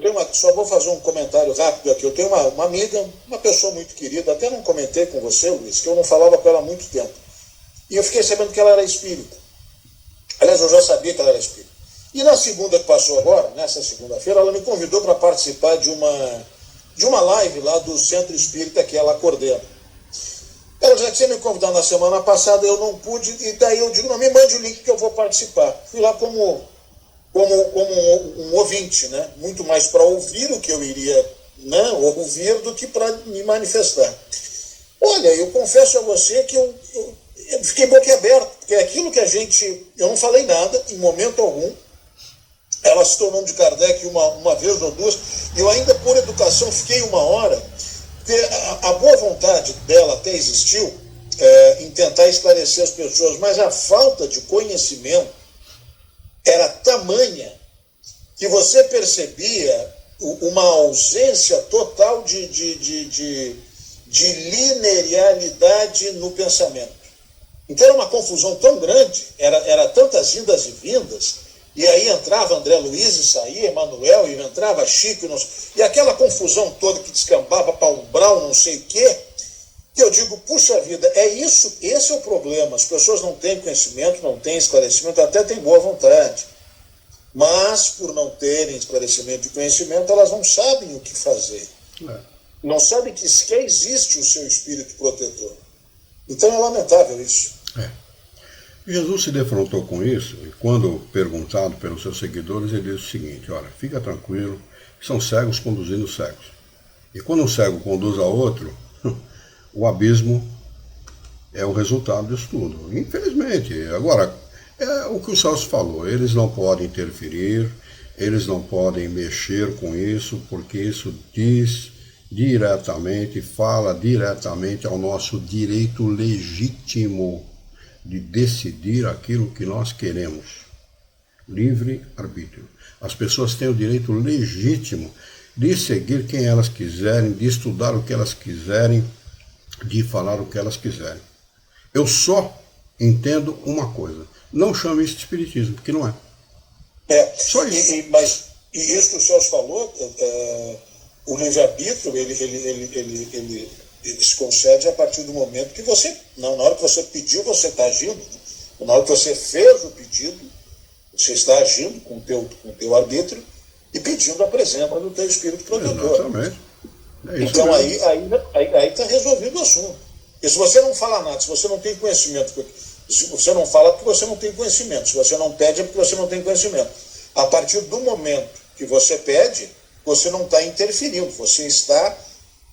tenho só vou fazer um comentário rápido aqui. Eu tenho uma amiga, uma pessoa muito querida, até não comentei com você, Luiz, que eu não falava com ela há muito tempo. E eu fiquei sabendo que ela era espírita. Aliás, eu já sabia que ela era espírita. E na segunda que passou agora, nessa segunda-feira, ela me convidou para participar de uma live lá do Centro Espírita que ela coordena. Ela já tinha me convidado na semana passada, eu não pude, e daí eu digo, não, me mande o link que eu vou participar. Fui lá como um ouvinte, né? Muito mais para ouvir o que eu iria, né, ouvir do que para me manifestar. Olha, eu confesso a você que eu fiquei boquiaberto, porque é aquilo que eu não falei nada em momento algum. Ela citou o nome de Kardec uma vez ou duas, e eu ainda por educação fiquei uma hora, porque a boa vontade dela até existiu em tentar esclarecer as pessoas, mas a falta de conhecimento era tamanha que você percebia uma ausência total de linearidade no pensamento. Então era uma confusão tão grande, era tantas indas e vindas, e aí entrava André Luiz e saía Emanuel, e entrava Chico, e aquela confusão toda que descambava para umbral, não sei o quê, que eu digo, puxa vida, esse é o problema. As pessoas não têm conhecimento, não têm esclarecimento, até têm boa vontade. Mas, por não terem esclarecimento e conhecimento, elas não sabem o que fazer. Não sabem que sequer existe o seu espírito protetor. Então é lamentável isso. Jesus se defrontou com isso, e quando perguntado pelos seus seguidores, ele disse o seguinte: olha, fica tranquilo, são cegos conduzindo cegos. E quando um cego conduz a outro, o abismo é o resultado disso tudo. Infelizmente. Agora, é o que o Celso falou, eles não podem interferir, eles não podem mexer com isso, porque isso diz diretamente, fala diretamente ao nosso direito legítimo de decidir aquilo que nós queremos. Livre-arbítrio. As pessoas têm o direito legítimo de seguir quem elas quiserem, de estudar o que elas quiserem, de falar o que elas quiserem. Eu só entendo uma coisa: não chame isso de espiritismo, porque não é. Só isso. E isso que o Celso falou, o livre-arbítrio, ele se concede a partir do momento que você, na hora que você pediu, você está agindo. Na hora que você fez o pedido, você está agindo com o teu arbítrio e pedindo a presença do teu espírito protetor. Exatamente. Então aí está resolvido o assunto. E se você não fala nada, se você não tem conhecimento, se você não fala porque você não tem conhecimento, se você não pede é porque você não tem conhecimento. A partir do momento que você pede, você não está interferindo, você está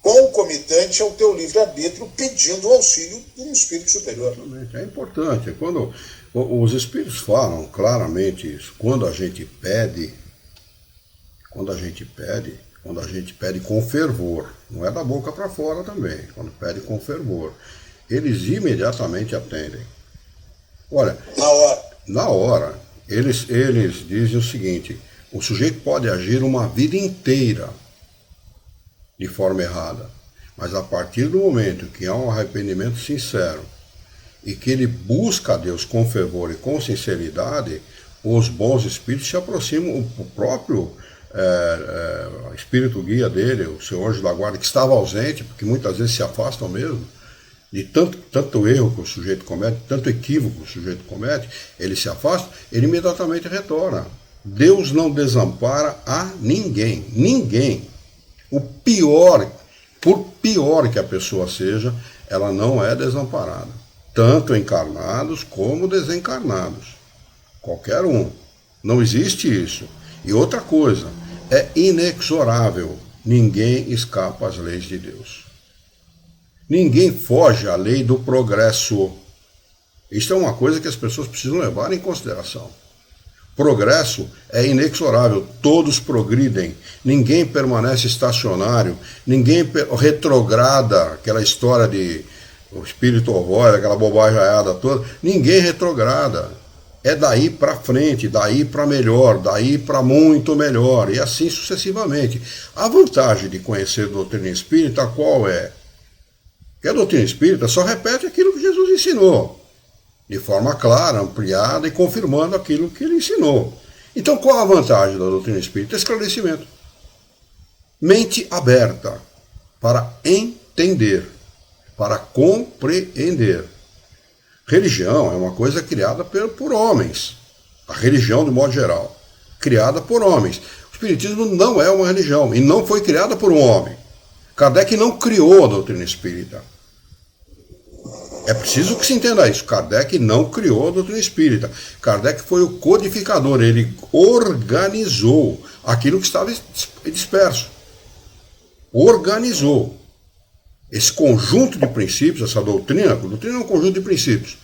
concomitante ao teu livre-arbítrio, pedindo o auxílio de um espírito superior. Exatamente. É importante. Quando os espíritos falam claramente isso, quando a gente pede com fervor, não é da boca para fora também, quando pede com fervor, eles imediatamente atendem. Olha, na hora, eles dizem o seguinte: o sujeito pode agir uma vida inteira de forma errada, mas a partir do momento que há um arrependimento sincero e que ele busca a Deus com fervor e com sinceridade, os bons espíritos se aproximam, o próprio espírito guia dele, o seu anjo da guarda, que estava ausente, porque muitas vezes se afastam mesmo, de tanto erro que o sujeito comete, tanto equívoco que o sujeito comete, ele se afasta, ele imediatamente retorna. Deus não desampara a ninguém, ninguém. Por pior que a pessoa seja, ela não é desamparada, tanto encarnados como desencarnados, qualquer um. Não existe isso. E outra coisa, é inexorável, ninguém escapa às leis de Deus. Ninguém foge à lei do progresso. Isso é uma coisa que as pessoas precisam levar em consideração. Progresso é inexorável, todos progridem, ninguém permanece estacionário, ninguém retrograda, aquela história de o espírito ovoide, aquela bobajaiada toda, ninguém retrograda. É daí para frente, daí para melhor, daí para muito melhor, e assim sucessivamente. A vantagem de conhecer a doutrina espírita qual é? Que a doutrina espírita só repete aquilo que Jesus ensinou, de forma clara, ampliada e confirmando aquilo que ele ensinou. Então qual a vantagem da doutrina espírita? Esclarecimento. Mente aberta para entender, para compreender. Religião é uma coisa criada por homens. A religião, de modo geral, criada por homens. O Espiritismo não é uma religião e não foi criada por um homem. Kardec não criou a doutrina espírita. É preciso que se entenda isso. Kardec não criou a doutrina espírita. Kardec foi o codificador. Ele organizou aquilo que estava disperso. Organizou. Esse conjunto de princípios, essa doutrina é um conjunto de princípios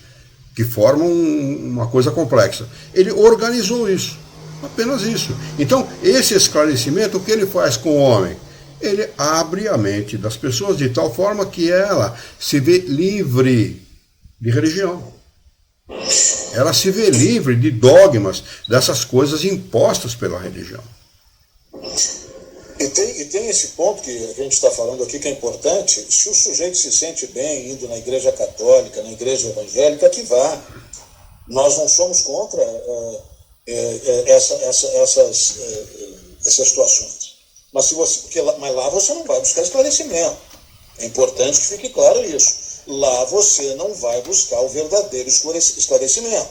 que formam uma coisa complexa. Ele organizou isso, apenas isso. Então, esse esclarecimento, o que ele faz com o homem? Ele abre a mente das pessoas de tal forma que ela se vê livre de religião. Ela se vê livre de dogmas, dessas coisas impostas pela religião. E tem esse ponto que a gente está falando aqui que é importante. Se o sujeito se sente bem indo na igreja católica, na igreja evangélica, que vá. Nós não somos contra essas situações. Mas mas lá você não vai buscar esclarecimento. É importante que fique claro isso. Lá você não vai buscar o verdadeiro esclarecimento.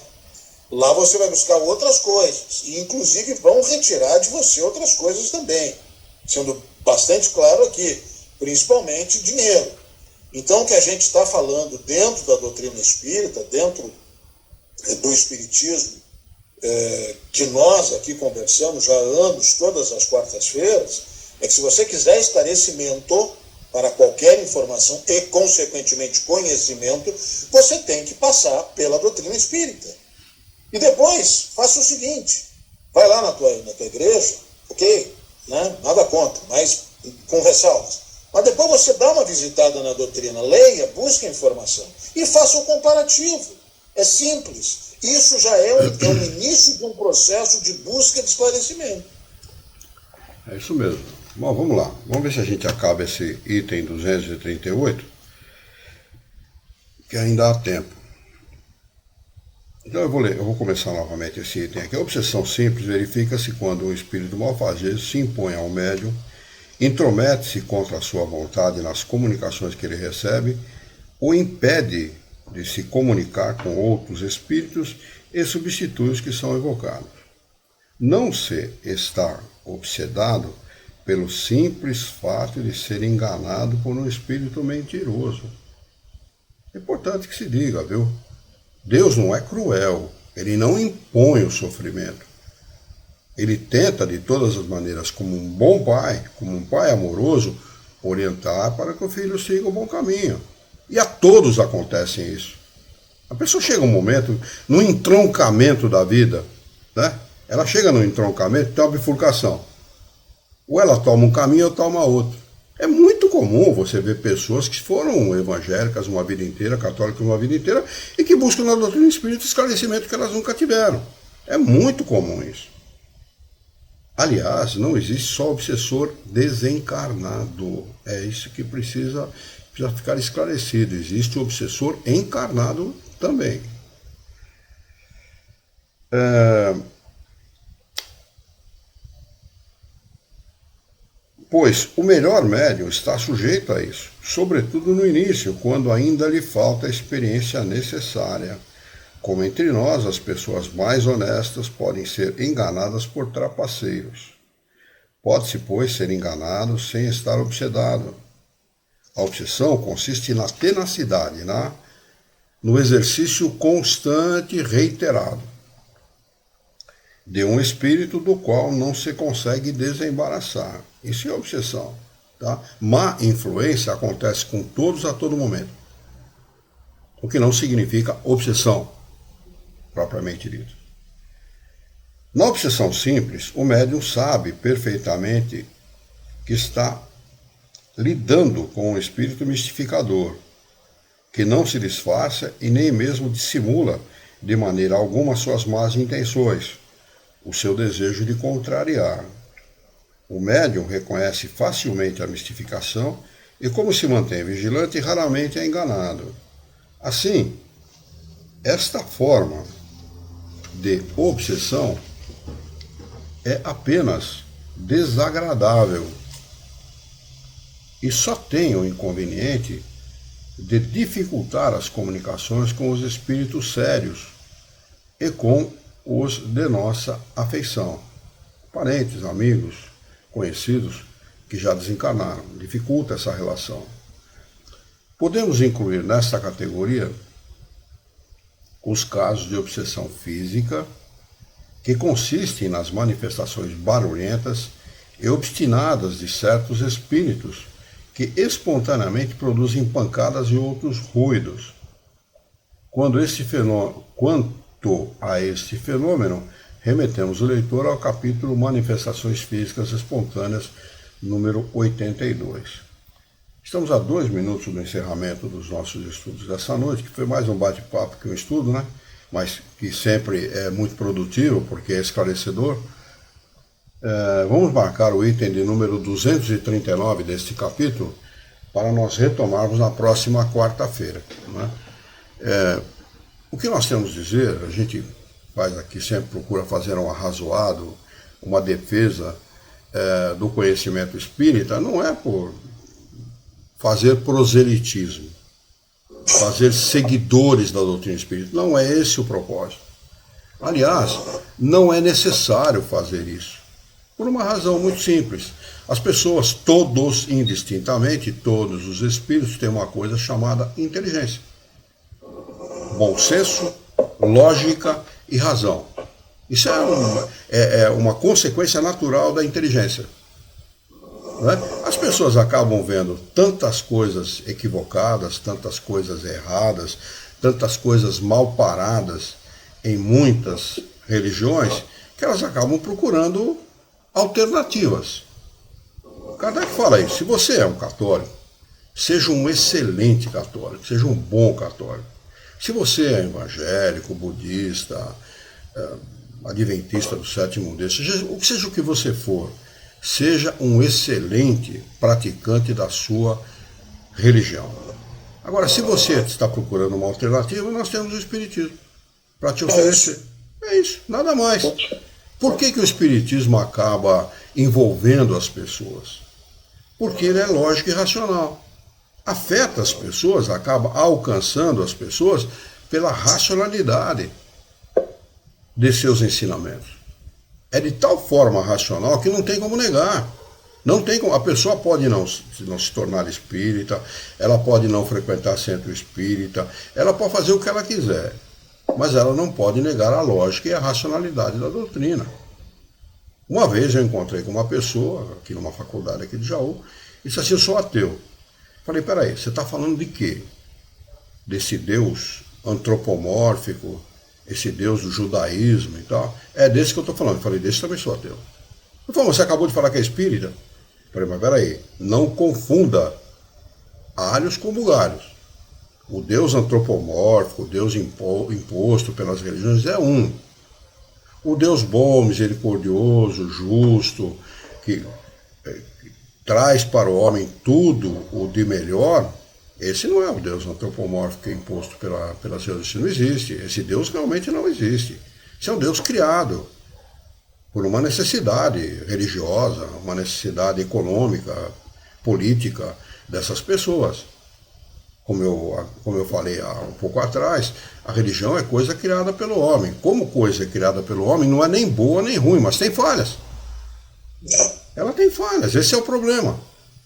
Lá você vai buscar outras coisas. E inclusive vão retirar de você outras coisas também. Sendo bastante claro aqui, principalmente dinheiro. Então, o que a gente está falando dentro da doutrina espírita, dentro do espiritismo, que nós aqui conversamos já há anos, todas as quartas-feiras, é que se você quiser esclarecimento para qualquer informação e, consequentemente, conhecimento, você tem que passar pela doutrina espírita. E depois, faça o seguinte, vai lá na tua igreja, ok? Né? Nada contra, mas com ressalvas. Mas depois você dá uma visitada na doutrina, leia, busque informação e faça um comparativo. É simples. Isso já é o início de um processo de busca de esclarecimento. É isso mesmo. Bom, vamos lá. Vamos ver se a gente acaba esse item 238, que ainda há tempo. Então eu vou começar novamente esse item aqui. A obsessão simples verifica-se quando um espírito malfazejo se impõe ao médium, intromete-se contra a sua vontade nas comunicações que ele recebe, o impede de se comunicar com outros espíritos e substitui os que são evocados. Não se está obsedado pelo simples fato de ser enganado por um espírito mentiroso. É importante que se diga, viu? Deus não é cruel, ele não impõe o sofrimento. Ele tenta, de todas as maneiras, como um bom pai, como um pai amoroso, orientar para que o filho siga o bom caminho. E a todos acontece isso. A pessoa chega um momento, no entroncamento da vida, né? Ela chega no entroncamento, tem uma bifurcação. Ou ela toma um caminho ou toma outro. É muito comum você ver pessoas que foram evangélicas uma vida inteira, católicas uma vida inteira, e que buscam na doutrina espírita esclarecimento que elas nunca tiveram. É muito comum isso. Aliás, não existe só obsessor desencarnado. É isso que precisa ficar esclarecido. Existe o obsessor encarnado também. Pois o melhor médium está sujeito a isso, sobretudo no início, quando ainda lhe falta a experiência necessária. Como entre nós, as pessoas mais honestas podem ser enganadas por trapaceiros. Pode-se, pois, ser enganado sem estar obsedado. A obsessão consiste na tenacidade, no exercício constante e reiterado de um espírito do qual não se consegue desembaraçar. Isso é obsessão. Tá? Má influência acontece com todos a todo momento, o que não significa obsessão, propriamente dito. Na obsessão simples, o médium sabe perfeitamente que está lidando com um espírito mistificador, que não se disfarça e nem mesmo dissimula de maneira alguma suas más intenções, o seu desejo de contrariar. O médium reconhece facilmente a mistificação e, como se mantém vigilante, raramente é enganado. Assim, esta forma de obsessão é apenas desagradável e só tem o inconveniente de dificultar as comunicações com os espíritos sérios e com os de nossa afeição, parentes, amigos, conhecidos que já desencarnaram. Dificulta essa relação. Podemos incluir nesta categoria os casos de obsessão física, que consistem nas manifestações barulhentas e obstinadas de certos espíritos que espontaneamente produzem pancadas e outros ruídos. Quanto a este fenômeno, remetemos o leitor ao capítulo Manifestações Físicas Espontâneas, número 82. Estamos a 2 minutos do encerramento dos nossos estudos dessa noite, que foi mais um bate-papo que um estudo, né? Mas que sempre é muito produtivo, porque é esclarecedor. Vamos marcar o item de número 239 deste capítulo para nós retomarmos na próxima quarta-feira, né? O que nós temos a dizer, a gente faz aqui, sempre procura fazer um arrazoado, uma defesa do conhecimento espírita, não é por fazer proselitismo, fazer seguidores da doutrina espírita. Não é esse o propósito. Aliás, não é necessário fazer isso. Por uma razão muito simples. As pessoas, todos indistintamente, todos os espíritos, têm uma coisa chamada inteligência. Bom senso, lógica e razão. Isso é uma consequência natural da inteligência. Né? As pessoas acabam vendo tantas coisas equivocadas, tantas coisas erradas, tantas coisas mal paradas em muitas religiões, que elas acabam procurando alternativas. Kardec fala isso. Se você é um católico, seja um excelente católico, seja um bom católico. Se você é evangélico, budista, adventista do sétimo dia, seja o que você for, seja um excelente praticante da sua religião. Agora, se você está procurando uma alternativa, nós temos o Espiritismo para te oferecer. É isso, nada mais. Por que o Espiritismo acaba envolvendo as pessoas? Porque ele é lógico e racional. Afeta as pessoas, acaba alcançando as pessoas pela racionalidade de seus ensinamentos. É de tal forma racional que não tem como negar. Não tem como. A pessoa pode não se tornar espírita, ela pode não frequentar centro espírita, ela pode fazer o que ela quiser, mas ela não pode negar a lógica e a racionalidade da doutrina. Uma vez eu encontrei com uma pessoa, aqui numa faculdade aqui de Jaú, e disse assim: eu sou ateu. Falei: peraí, você está falando de quê? Desse Deus antropomórfico, esse Deus do judaísmo e tal? É desse que eu estou falando. Eu falei: desse também sou ateu. Ele falou: você acabou de falar que é espírita? Eu falei: mas peraí, não confunda alhos com bugalhos. O Deus antropomórfico, o Deus imposto pelas religiões é um. O Deus bom, misericordioso, justo, que traz para o homem tudo o de melhor, esse não é o Deus antropomórfico que é imposto pelas religiões. Isso não existe. Esse Deus realmente não existe. Esse é um Deus criado por uma necessidade religiosa, uma necessidade econômica, política dessas pessoas. Como eu falei há um pouco atrás, a religião é coisa criada pelo homem. Como coisa criada pelo homem, não é nem boa nem ruim, mas tem falhas. Ela tem falhas, esse é o problema.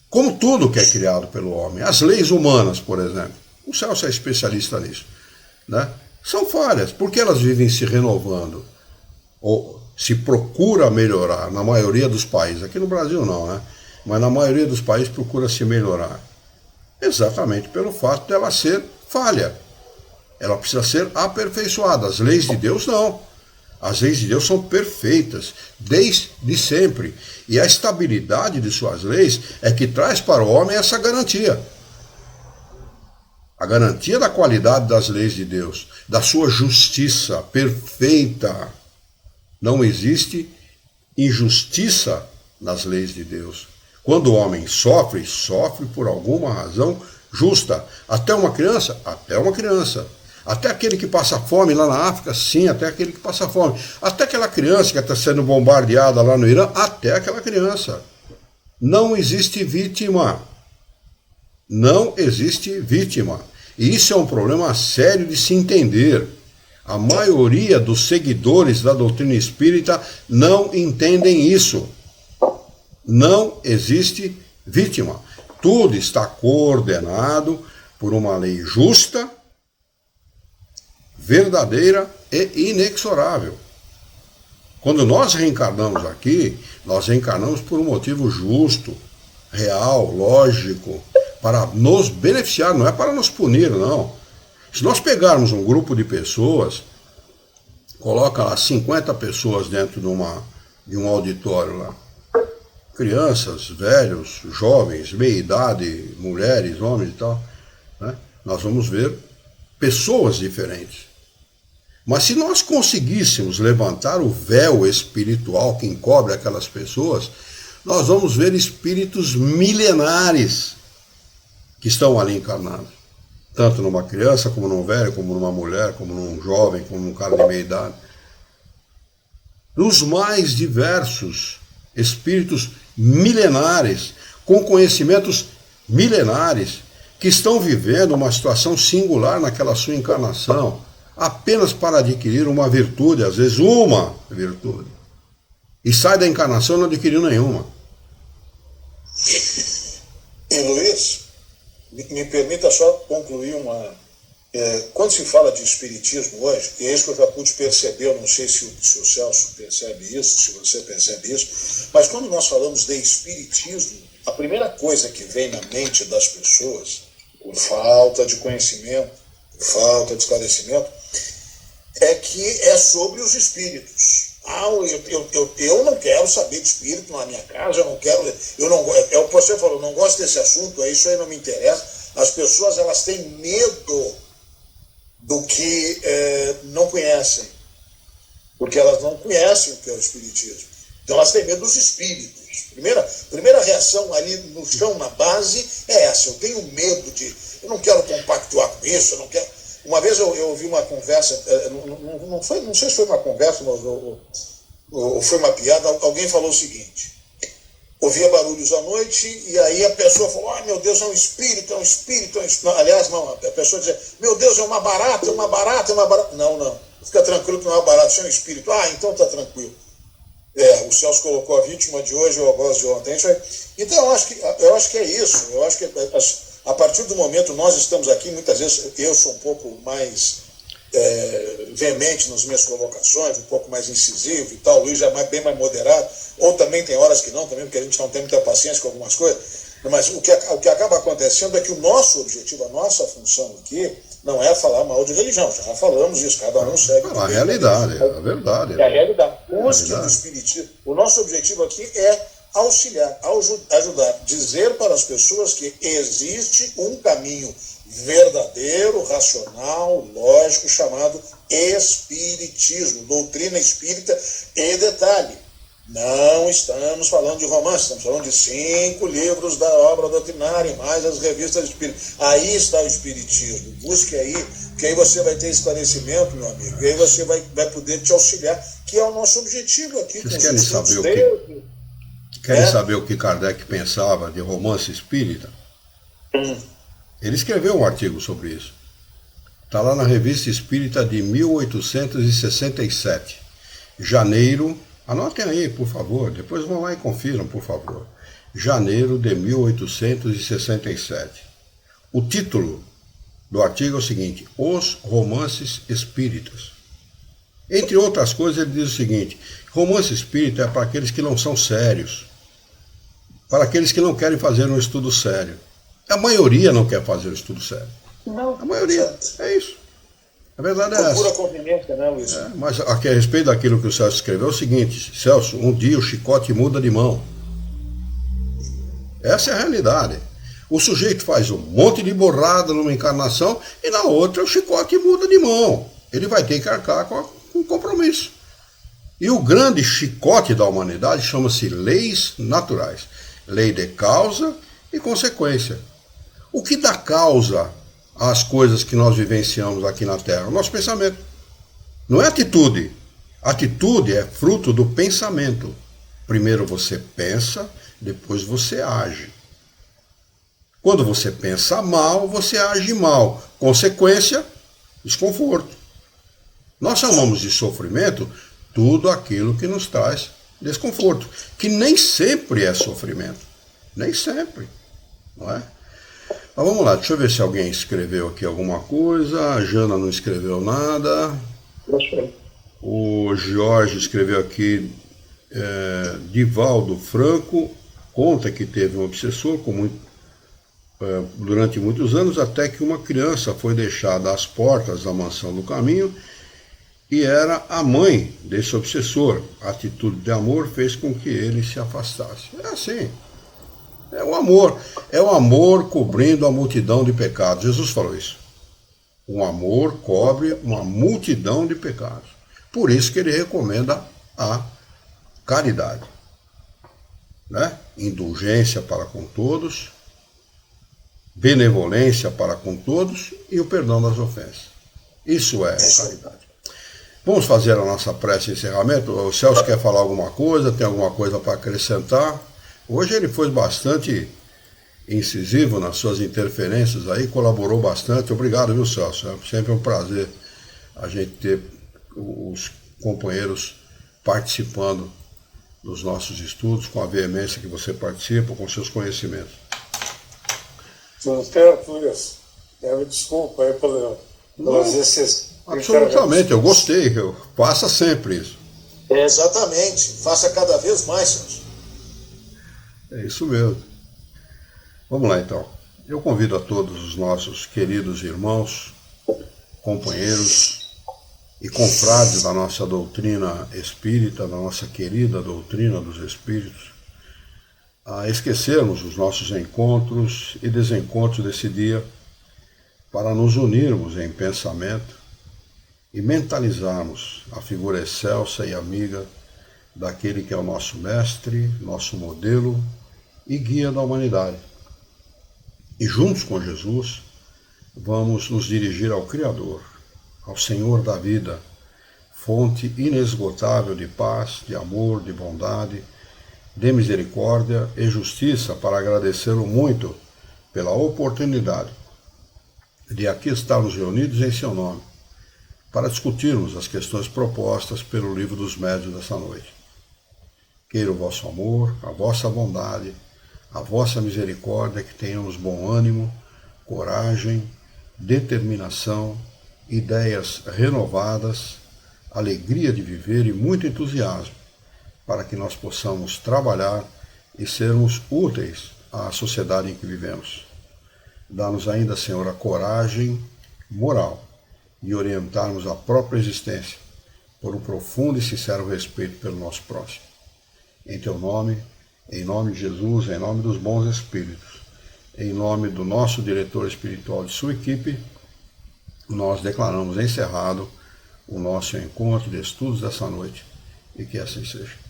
Como tudo que é criado pelo homem. As leis humanas, por exemplo. O Celso é especialista nisso, né? São falhas, porque elas vivem se renovando. Ou se procura melhorar, na maioria dos países. Aqui no Brasil não, né? Mas na maioria dos países procura se melhorar. Exatamente pelo fato dela ser falha. Ela precisa ser aperfeiçoada. As leis de Deus não. As leis de Deus são perfeitas, desde sempre. E a estabilidade de suas leis é que traz para o homem essa garantia. a garantia da qualidade das leis de Deus, da sua justiça perfeita. Não existe injustiça nas leis de Deus. Quando o homem sofre, sofre por alguma razão justa. Até uma criança? Até uma criança. Até aquele que passa fome lá na África? Sim, até aquele que passa fome. Até aquela criança que está sendo bombardeada lá no Irã? Até aquela criança. Não existe vítima. Não existe vítima. E isso é um problema sério de se entender. A maioria dos seguidores da doutrina espírita não entendem isso. Não existe vítima. Tudo está coordenado por uma lei justa, verdadeira e inexorável. Quando nós reencarnamos aqui, nós reencarnamos por um motivo justo, real, lógico, para nos beneficiar, não é para nos punir, não. Se nós pegarmos um grupo de pessoas, coloca lá 50 pessoas dentro de um auditório lá, crianças, velhos, jovens, meia-idade, mulheres, homens e tal, né? Nós vamos ver pessoas diferentes. Mas se nós conseguíssemos levantar o véu espiritual que encobre aquelas pessoas, nós vamos ver espíritos milenares que estão ali encarnados. Tanto numa criança, como num velho, como numa mulher, como num jovem, como num cara de meia idade. Os mais diversos espíritos milenares, com conhecimentos milenares, que estão vivendo uma situação singular naquela sua encarnação, apenas para adquirir uma virtude, às vezes uma virtude. E sai da encarnação não adquiriu nenhuma. E Luiz, me permita só concluir quando se fala de espiritismo hoje, e é isso que eu já pude perceber, eu não sei se o Celso percebe isso, se você percebe isso, mas quando nós falamos de espiritismo, a primeira coisa que vem na mente das pessoas, por falta de conhecimento, por falta de esclarecimento, é que é sobre os espíritos. Eu não quero saber de espírito na minha casa, você falou, não gosto desse assunto, isso aí não me interessa. As pessoas, elas têm medo do que não conhecem, porque elas não conhecem o que é o espiritismo. Então elas têm medo dos espíritos. Primeira reação ali no chão, na base, é essa. Eu tenho medo eu não quero compactuar com isso, eu não quero... Uma vez eu ouvi uma conversa, não sei se foi uma conversa, ou foi uma piada, alguém falou o seguinte: ouvia barulhos à noite, e aí a pessoa falou, meu Deus, é um espírito, é um espírito, é um espírito. Não, aliás, não, a pessoa dizia, meu Deus, é uma barata, é uma barata, é uma barata. Não, fica tranquilo que não é uma barata, isso é um espírito. Então tá tranquilo. O Celso colocou a vítima de hoje, o algoz de ontem. Então eu acho que é isso, eu acho que a partir do momento nós estamos aqui, muitas vezes eu sou um pouco mais veemente nas minhas colocações, um pouco mais incisivo e tal, o Luiz já é bem mais moderado, ou também tem horas que não, também porque a gente não tem muita paciência com algumas coisas, mas o que acaba acontecendo é que o nosso objetivo, a nossa função aqui, não é falar mal de religião, já falamos isso, cada um segue. A realidade, a verdade. É a realidade. Busca do espiritismo. O nosso objetivo aqui é auxiliar, ajudar, dizer para as pessoas que existe um caminho verdadeiro, racional, lógico, chamado espiritismo, doutrina espírita. E detalhe, não estamos falando de romance, estamos falando de 5 livros da obra doutrinária, mais as revistas espíritas. Aí está o espiritismo. Busque aí, que aí você vai ter esclarecimento, meu amigo, e aí você vai poder te auxiliar, que é o nosso objetivo aqui. Vocês querem saber o que Kardec pensava de romance espírita? Ele escreveu um artigo sobre isso. Está lá na Revista Espírita de 1867. Janeiro, anotem aí, por favor, depois vão lá e confiram, por favor. Janeiro de 1867. O título do artigo é o seguinte: Os romances espíritas. Entre outras coisas, ele diz o seguinte: romance espírita é para aqueles que não são sérios, para aqueles que não querem fazer um estudo sério. A maioria não quer fazer um estudo sério. Não, a maioria, é isso. A verdade é essa. Pura conveniência, né, Luiz? Mas aqui, a respeito daquilo que o Celso escreveu, é o seguinte: Celso, um dia o chicote muda de mão. Essa é a realidade. O sujeito faz um monte de borrada numa encarnação e na outra o chicote muda de mão. Ele vai ter que arcar com um compromisso. E o grande chicote da humanidade chama-se leis naturais. Lei de causa e consequência. O que dá causa às coisas que nós vivenciamos aqui na Terra? O nosso pensamento. Não é atitude. Atitude é fruto do pensamento. Primeiro você pensa, depois você age. Quando você pensa mal, você age mal. Consequência, desconforto. Nós chamamos de sofrimento tudo aquilo que nos traz desconforto, que nem sempre é sofrimento. Nem sempre, não é? Mas vamos lá, deixa eu ver se alguém escreveu aqui alguma coisa. A Jana não escreveu nada. O Jorge escreveu aqui, Divaldo Franco conta que teve um obsessor durante muitos anos, até que uma criança foi deixada às portas da mansão do caminho e era a mãe desse obsessor. A atitude de amor fez com que ele se afastasse. É assim. É o amor cobrindo a multidão de pecados. Jesus falou isso. O amor cobre uma multidão de pecados. Por isso que ele recomenda a caridade, né? Indulgência para com todos, benevolência para com todos e o perdão das ofensas. Isso é caridade. Vamos fazer a nossa prece de encerramento. O Celso quer falar alguma coisa? Tem alguma coisa para acrescentar? Hoje ele foi bastante incisivo nas suas interferências aí, colaborou bastante. Obrigado, viu, Celso? É sempre um prazer a gente ter os companheiros participando dos nossos estudos, com a veemência que você participa, com seus conhecimentos. Não quero por isso. Me desculpa aí pelas excessos. Absolutamente, eu gostei. Faça sempre isso. Exatamente. Faça cada vez mais, Celso. É isso mesmo. Vamos lá, então. Eu convido a todos os nossos queridos irmãos, companheiros e confrades da nossa doutrina espírita, da nossa querida doutrina dos espíritos, a esquecermos os nossos encontros e desencontros desse dia para nos unirmos em pensamento e mentalizarmos a figura excelsa e amiga daquele que é o nosso mestre, nosso modelo e guia da humanidade. E juntos com Jesus, vamos nos dirigir ao Criador, ao Senhor da vida, fonte inesgotável de paz, de amor, de bondade, de misericórdia e justiça, para agradecê-lo muito pela oportunidade de aqui estarmos reunidos em seu nome, para discutirmos as questões propostas pelo Livro dos Médiuns dessa noite. Queira o vosso amor, a vossa bondade, a vossa misericórdia, que tenhamos bom ânimo, coragem, determinação, ideias renovadas, alegria de viver e muito entusiasmo, para que nós possamos trabalhar e sermos úteis à sociedade em que vivemos. Dá-nos ainda, Senhor, a coragem moral de orientarmos a própria existência por um profundo e sincero respeito pelo nosso próximo. Em Teu nome, em nome de Jesus, em nome dos bons espíritos, em nome do nosso diretor espiritual e de sua equipe, nós declaramos encerrado o nosso encontro de estudos dessa noite, e que assim seja.